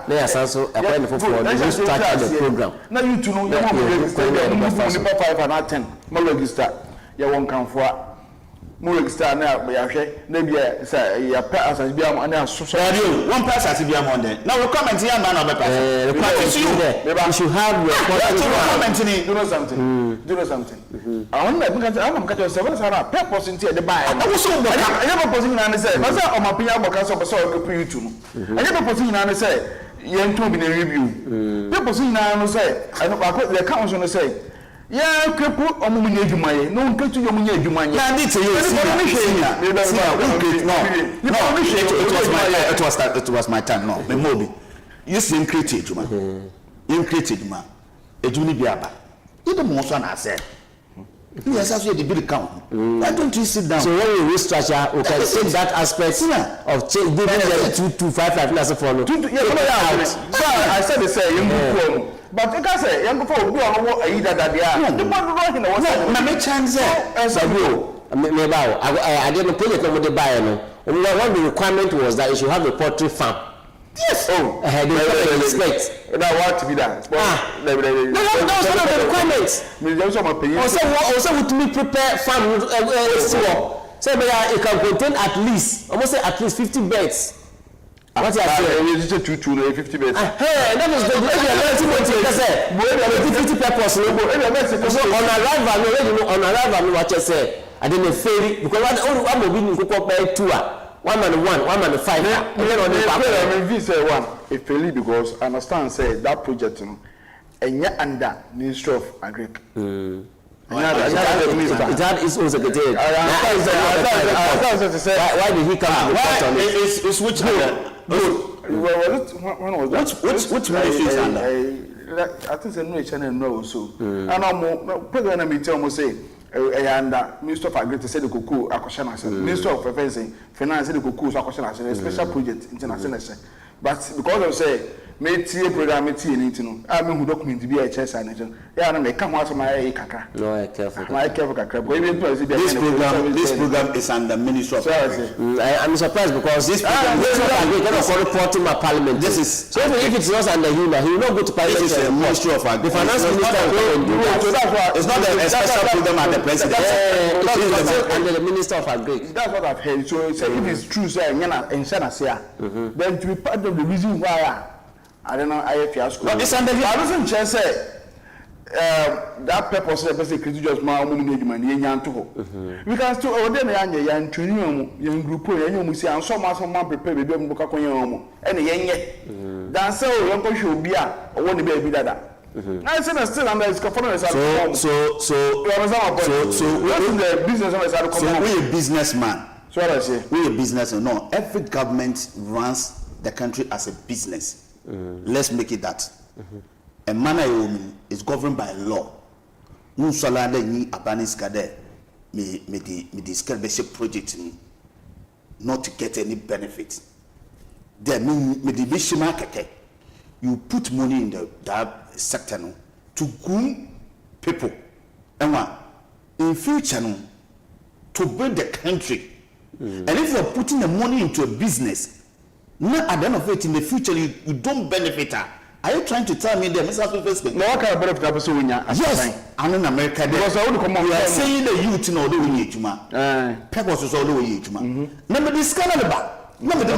Yes, also applying for start the program. Now you two know you want to register. You move 5 and 10. More register. You won't come for. More register now. But you say maybe say you pay as be am and so. One person as be am on there. Now we comment here man of person. You should have your comment. Do know something. Do know something. I want to because I'm catch yourself say na purpose in the buy. I never purpose in and say, "Masa o mapia boka so so ko you to no." I never purpose in and say, "Yen to be the review." Purpose in and say, I know the council no say, "Yeah, kepu omumunye adwumaye. No nketu yomunye adwumaye." Na dit say it was my time no. Me mobi. You see creative man. You creative man. Ejuni biaba. You the most one I said. Yes, that's where the bill count. Why don't you sit down? So when we restructure, we can take that aspect of giving them 2-5 as a follow. I said the same. But you can say, young people do a either that they are. The one writing was no chance. I didn't put it on the buyer. One the requirement was that you should have a poultry farm. Yes. Oh, respect. That what to be done. No, that was one of the requirements. Also, would be prepared farm so it can contain at least, almost say at least 50 beds. What you are saying? It's 50 beds. That is the 50 purpose. On arrival, what you say? I didn't fail it because one will be in Koko 2 1 man 1 man 5. And then on the say one. It failed because I understand say that project and yet under Ministry of Agriculture. It had its own secretary. Why did he come to report on it? It's which which ministry is under? I think no channel no so. And I'm president me tell me say and Minister of Agriculture said the cocoa acquisition, Minister of Finance said the cocoa acquisition, a special project international. But because of say me tie program me tie anything no I mean who document be a chess and yeah na me come out my kakra no I careful kakra but even this program is under Ministry of I'm surprised because this program is not reporting my parliament. This is so if it's not under him he will not go to parliament. This is a Ministry of the finance minister will do that. So that's why it's not a special program at the president. It's under the Minister of Agriculture. That's what I've heard. So if it's true say then to be part of the reason why I don't know IFS. No, it's under I don't think say that purpose of the security just my management yen to because to order yan training yan group yan mu see and some man prepare be am boka konyan mu and yen dan say o yan ko show bia o won be bi dada na say na still under is performance so what is the business owners are come so we a businessman. So what I say we a businessman. No, every government runs the country as a business. Let's make it that. A man is governed by law. No salada ni abanis kade me the project not to get any benefit. Then me the bishima keke. You put money in that sector no, to groom people. And in future no, to build the country. And if you are putting the money into a business, now at the end of it in the future you don't benefit her. Are you trying to tell me that Mr. President? No, what kind of benefit when you yes, I'm in America. Because I come on. You are saying the youth know the way you purpose is all the way you Number this Canada. Number the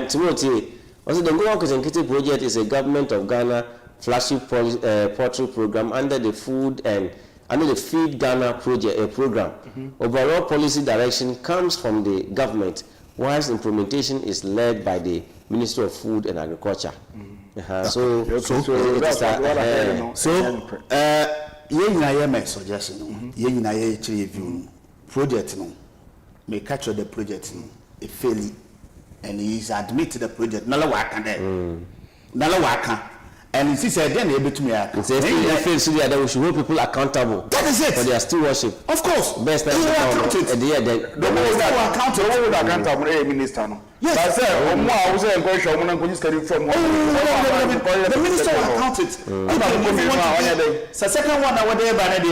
Timothy. Also, the NKITINKITI project is a government of Ghana flagship poultry program under the Feed Ghana project program. Overall policy direction comes from the government, whilst implementation is led by the Ministry of Food and Agriculture. So my suggestion. View project no. May capture the project a failure, and he is admitted the project. Nala waka there. Nala waka. And he said, then able to me. We should hold people accountable. That is it. For their stewardship. Of course. Best time accountable minister. Yes. But I said, I was saying, the minister will account it. The second one, I would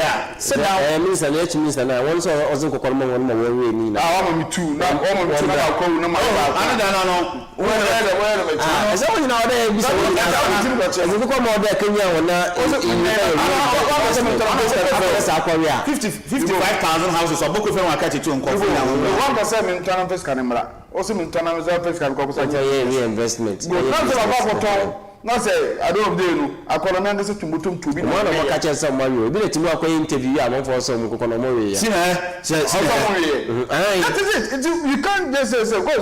have sit down. Minister, minister, now once I was in Kokoro, I want me too. Now, houses or book of them. Investment. Not say I don't know. I call a man to mutum to be one of my catches some money. We did to interview. I'm for some Kokonomoria. That is it. You can't just say, why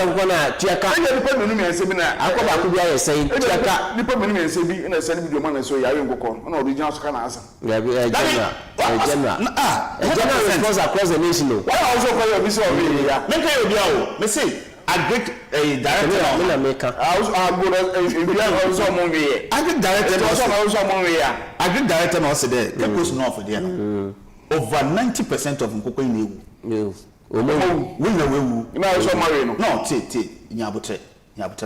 I'm gonna check out the seminar. I could be saying, and I send you money so you will go on. No, the just can answer. General across the nation. Why also call your mission of media? Make me say. Agric director Agric director no say there purpose no for there over 90% of nkoko in ewu we na wewu na so marry no nyabotre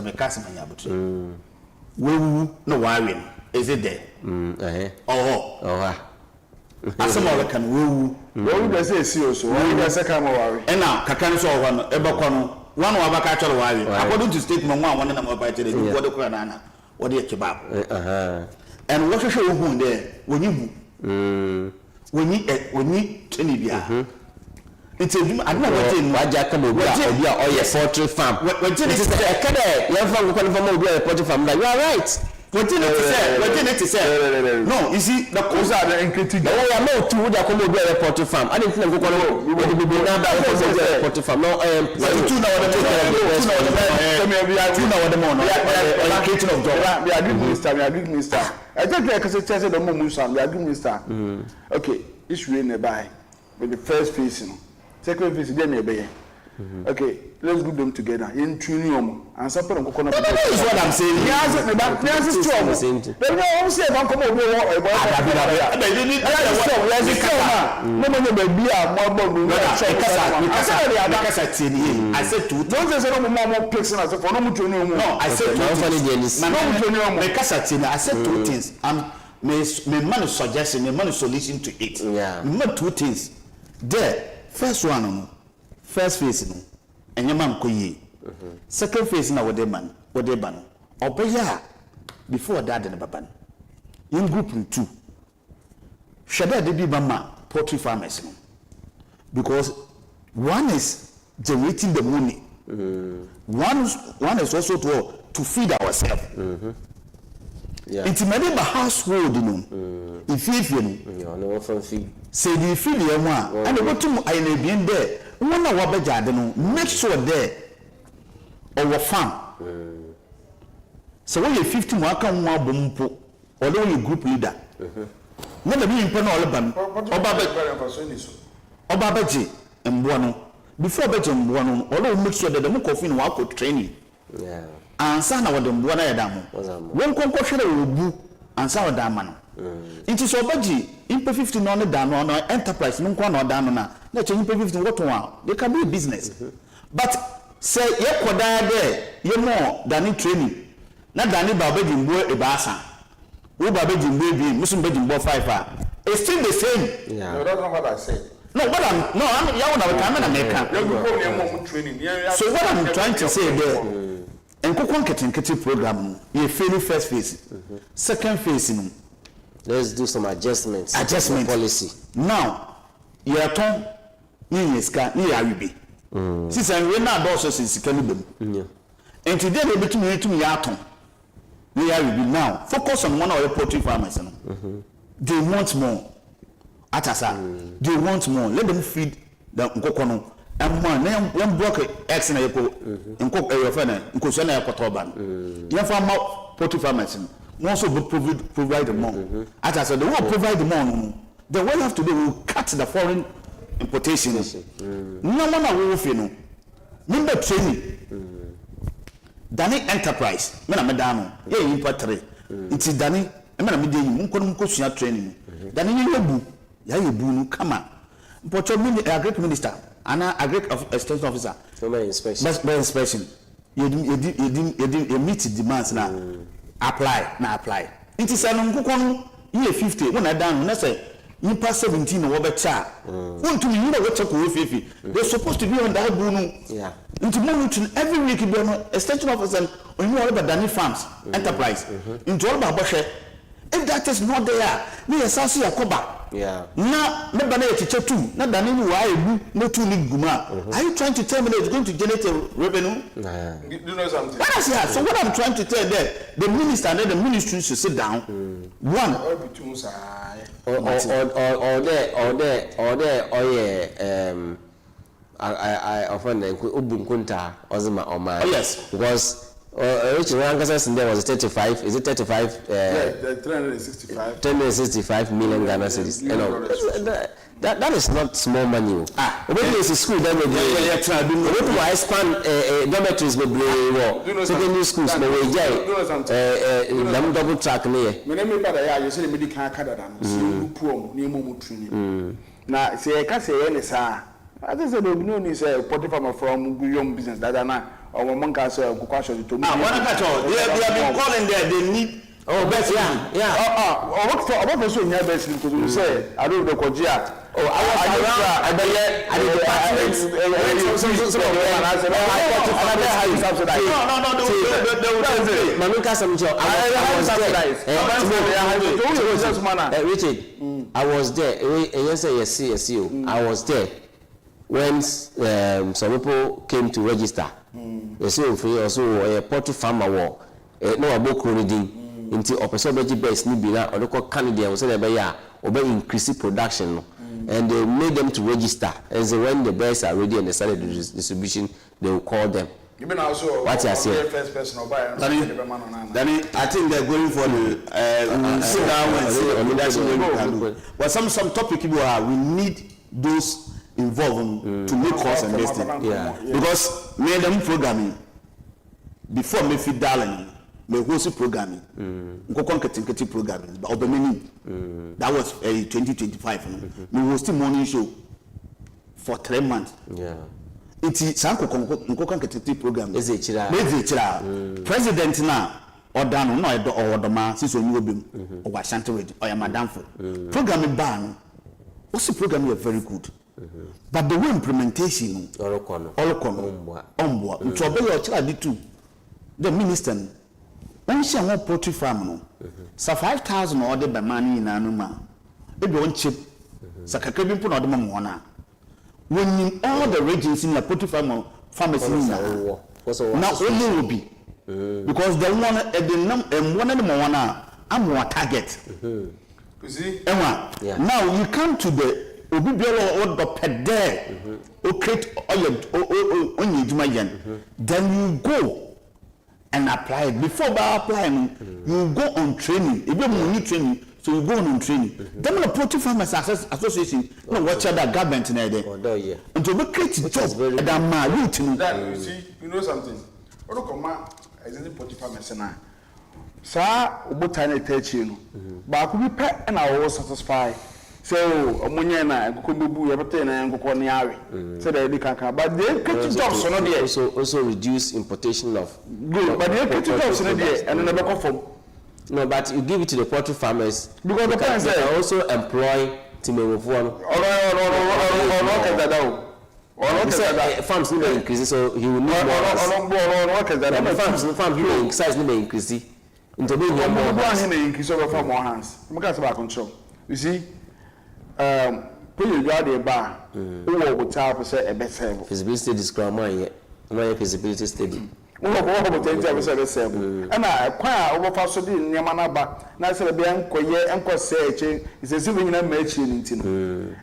me kasa nyabotre wewu no worry is it there asema kan wewu dey say serious we dey say come worry and now kakani so ho no ebekọ no one of our cultural worry according to statement one na mobile tele what the na what the kebab and what show who there when you tell bia it's a I don't know what in waja come obi a poultry farm when it is e kada yan farm ko farm obi a poultry farm you are right. What did it say? No, you see, the cause are the NKITINKITI. No, I know two that come over a poultry farm. I didn't think we would be now a poultry farm. No, we are good minister. I think like I said, the moment we are good minister. Okay, it's really nearby with the first phase. Second phase, then nearby. Okay, let's group them together. In Trinium and some people coconut. That is what I'm saying. Yes, it's strong. They don't say don't come over I said two. Don't say no more picks and I said for no much. No, I said I said two things. My man is suggesting, my man is solution to it. Yeah. Not two things. There, first one, first phase, and your man koye. Second phase na wode man, wode ban. Obeya before that in baban. In group 2. Shada de bi mama poultry farmers. Because one is generating the money. One is also to feed ourselves. Yeah. It's many household, you know. If you know, no from feed. Say the feed you want, and the bottom I may be in there. One of our garden, make sure there our farm. So when you're 50, one can one bumpo, although you group leader. Not the being pen all about Obabaji and Buono. Before Beji and Buono, although make sure that the more coffee walk with training. Yeah. And sana wa dem buana ya damu. Won konko hwere obu ansa wa dama no. Inti so baji impe 50 no dano no enterprise no kwa no dano na che impe 50 what one they can be a business. But say ye koda there ye more than training. Na dani ba baji mbo e baasa. Wo ba baji mbo bi musum baji mbo 5 it's still the same. Yeah. No, that's not what I said. No, what I'm ya wona we na meka. So what I'm trying to say there NKOKƆ program, you fail first phase. Second phase, let's do some adjustments. Adjustment policy. Now, you are torn. You are since I'm not also since Calibum. And today they between to me atom. We are now focus on one of the poultry farmers. They want more. Atasa, they want more. Let them feed the NKOKƆ. And one block X and a cook a friend, and Kosana Kotoban. Young farmer, poultry farmers, also provide the more. As I said, they will provide the more. Then what we have to do, we will cut the foreign importation. No one will feel. Number training. Danny enterprise, Madame, yeah, import three. It's Danny, and Madame, Munko training. Danny, you boo, come on. But your agric minister. And agric extension officer. So many inspection. By inspection. You meet demands now. Apply. It is an uncle year 50. When I down, when I say you pass 17 or over child. Want to me, you know what to they're supposed to be on that boom. Yeah. Into monitoring every week, you be extension officer or you know about Danny Farms enterprise. Into all about Boshe. If that is not there, we are Sassi Akoba. Yeah. Now, never teacher too. Not that anyway, no two guma. Are you trying to tell me that it's going to generate a revenue? Do you know something? So what I'm trying to tell them, the minister and the ministry should sit down. One. I often Ubunkunta Ozima Oma. Oh yes. Because which Kasa there was 35. Is it 35? 365 million Ghana cedis. You know, that is not small money. When there's a school, then we expand dormitories. Secondary schools, double track near. You say medical now, say, I can't say any, sir. I just said, no, is a potty farmer from young business that are now. Or one can say, question to me. They have been calling there, they need. Oh, best, yeah. What for also in your best because you say, I don't know what. Oh, I was there. Yes, I was there when some people came to register. So also a poultry farmer war. No about reading into opportunity based nibina or local Canadian was say increase production. And they made them to register. And so when the birds are ready and they started the distribution, they will call them. You mean also what you say? First person or buyer. Danny, I think they're going for the sit down and say, well, some topic we need those involved to make calls and this thing. Yeah. Because me them programming before me fit darling me host programming. NKOKƆ NKITINKITI programming but obemeni. That was 2025. Me hosting morning show for 3 months. Yeah. It's NKOKɔ NKITINKITI program. Is it chira? President na Odano no edo Odoma since onyu obem o wa Shanty ready or madam for program ban what's the program is very good but the way implementation olokono omboa to obey your child too the minister when she won poultry farm no so 5,000 order by money in anuma e be on chip sakaka bi mpo na odema mo na when all the regions in the poultry farm farmers na only will be because the one at the one of the one I'm more target. You see? Now you come to the Obibiolo or the pet there, create on your then you go and apply it. Before by applying, you go on training. If you need training, so you go on training. Then the Poultry Farmers Association, no watch that government in there. And to create a job, you see, you know something. Exactly Poultry Farmers na sa obotane tachi no ba ko bi pe na wo satisfy so omunye na nkoko bebu ya bete na nkoko ne awe so that they can but they create jobs no there also reduce importation of good but they create jobs no there and no be conform no but you give it to the poultry farmers because the parents they also employ timewofo no farms need to increase, so he will need more. Farms need size need to increase. Into being more hands. Increase over more hands. We can't about control. You see, when you go there, bar, who will tell say a better feasibility study is my feasibility study. And I acquire over faster in Yamanaba. Now, so be uncle say, is a civil machine in Tino.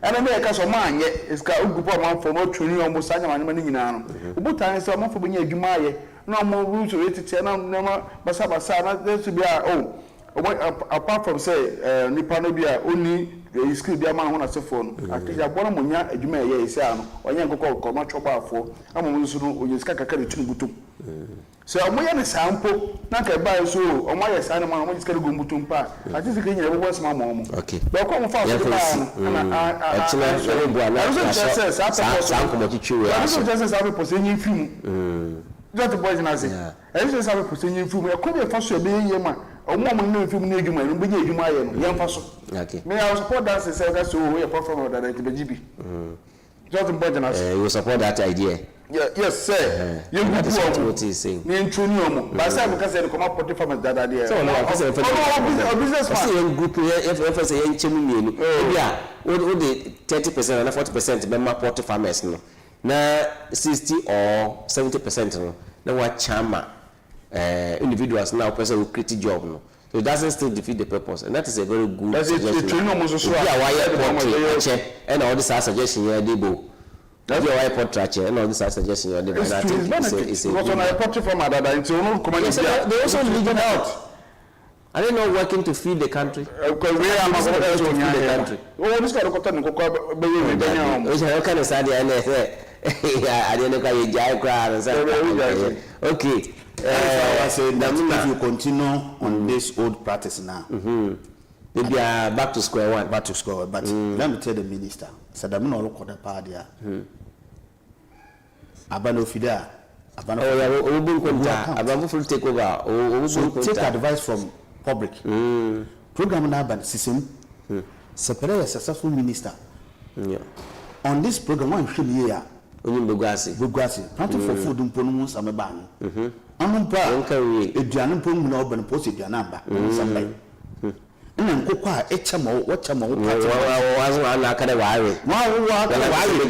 And I make us a man yet, it's got a group of one for more training almost any money in Anno. But I saw more for being a Jumaya, no more rules to it, no more Basabasa, there to be our own. Apart from say, Nipanobia only. You script the man on a phone. I think I want to you may say, or young call not chopper for. I'm almost on your carry to so I'm going to sample, not a buy so, or my son, I'm going to go mutumpa. I think you can once my mom. Okay. But come fast. Just the boys and I say, I just have a position from a cover for being a man. A woman knew if you need you, and bring you my young person. Okay. May I support that? Say that's the way apart from that to the GB. Just the boys and I say, you support that idea. Yes, sir. You what he's saying. You true new, but I because they come up with from that idea. So, no, business man group here, if I say, yeah, what the 30% and 40% member poultry farmers. Na 60 or 70% no na wa chama individuals now person who create job no so it doesn't still defeat the purpose and that is a very good suggestion. Yeah, why portrait and all this suggestion here debo that's why portrait and all this suggestion here debo that is a what on a portrait from that into no come they also leading out. Are they not working to feed the country? Because we are not working to feed the country. Oh, this guy got to go what kind of study I didn't know you jai crowd and okay. I said if you continue on this old practice now, maybe back to square one. Back to square one. But let me tell the minister, said I'm not looking at the party. Abano Fida. Abano take over. So take advice from public. Program now system. Separate a successful minister. On this program, one should hear. Bugasi. Not for food and pronounce a ban. I'm proud. If you are not putting up and post your number. And then Coca, Echamo, what Chamo, was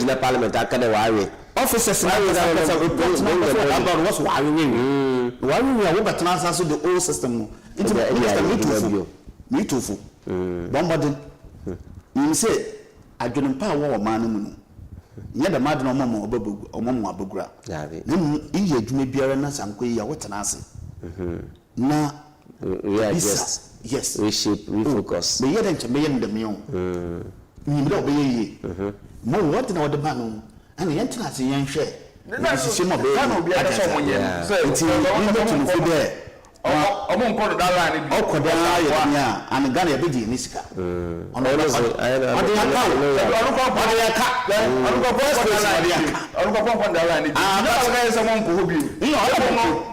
the parliament. I can worry. Officers about what's wiring. Why we are over transfer the old system into the me too. Bombarded. You say, I didn't power or man. Yet the madam or Mamma Bugra. You may be a renas and quay what an answer. Now, yes, reshape, refocus. But yet, to be in the meal. You don't be mo what na the man and yentina se yen hwe sisi mo be na obi aka so mo yen say nti you go to fi there omo nko da line bi okoda ya nya and Ghana ya beji ni sika ono ode aka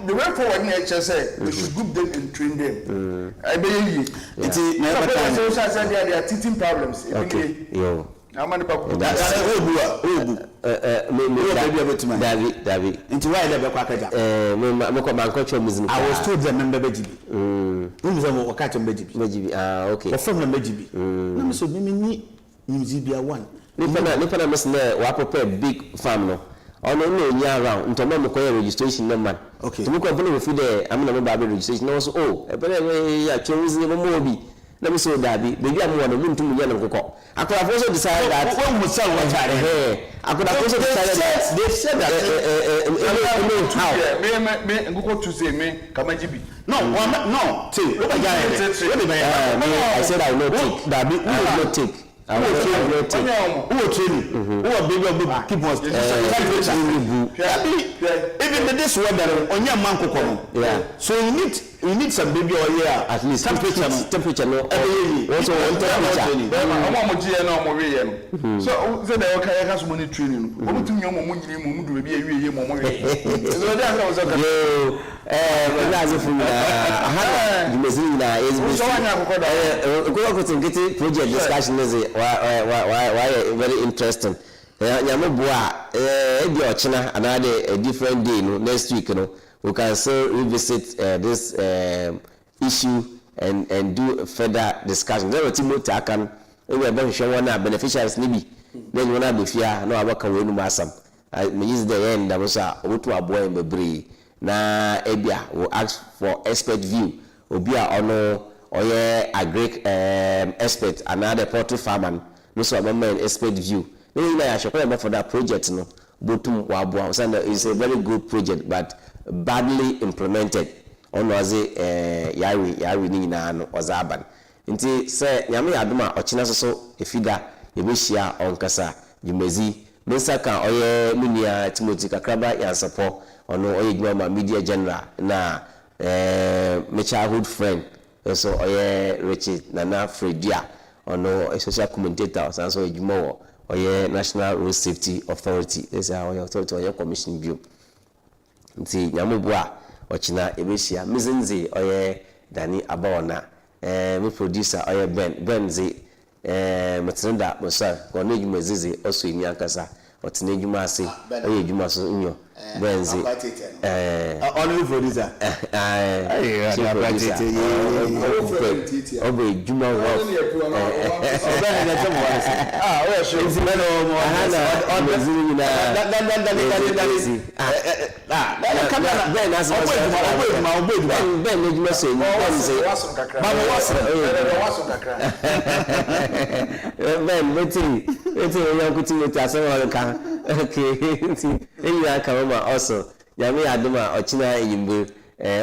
the way forward na say we should group them and train them I be yi nti na e better so say they are teething problems okay yo amani pa ko David nti why dey be kwa kaja me ko banko cho muzin I was told the member bejibi say mo ka cho bejibi okay o from bejibi na me so me ni Zibia one nipa na mesna wa prepare big farm no ono no nya around ntomo me koy registration no man okay to me ko feel fi there am na me ba registration no so e bele ya cho muzin mo bi na me so dabi bebi am wo no muntum nya no kokko akora for so decide that when we sell what are akora for so decide that they said that me ngoko to say me kamajibi no see look at I said I will not take dabi we will not take I will not take who training who baby keep us even this weather onya man kokko yeah so you need some baby oil here at least temperature no also temperature omo gie na omo we ye no so say that okay ka so money training no omo tumi omo nyini mo do be awie ye mo we so that was okay yo relax for aha you must na is so anya akoko da ko tinkiti project discussion is why very interesting nyame boa e di ochina another a different day no next week no we can still revisit this issue and do further discussion. There are Timothy Akan, we are going to show one beneficiaries nibi. Then you wanna be fear no abaka we no masam. I use the end that was a to aboy bebre. Na ebia will ask for expert view. Obia ono oye agric expert another poultry farmer no so amman expert view. No na ya for that project no. Botum wa aboa. It's a very good project but badly implemented on was yari ni na no ozaban nti se nyame adoma ochina so efida ebehia on Kasa Jumezi Mensaka oye munia Timothy Kakraba NYASAPO ono oye Juma media general na my childhood friend so oye Richard Nana FREDUA ono a social commentator so Juma oye National Road Safety Authority is our authority oye commission view nti nyamubua ochina ebehia mizinzi oye Dani ABAWANA me producer oye Benzi metrenda bosa kono ejuma zizi oso emi Kasa otine ejuma ase oye ejuma so nyo Benzi only producer obe ejuma wo also yami aduma ochina yimbe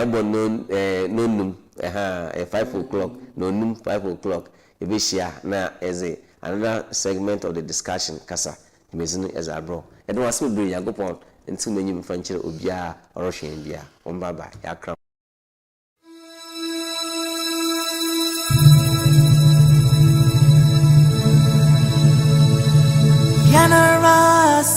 obo nonum 5 o'clock nonum 5 o'clock ebeshia na eze another segment of the discussion Kasa imezinu eza bro edo wasme bri yagopon nti menyim fanchire obia orohwen bia ombaba yakra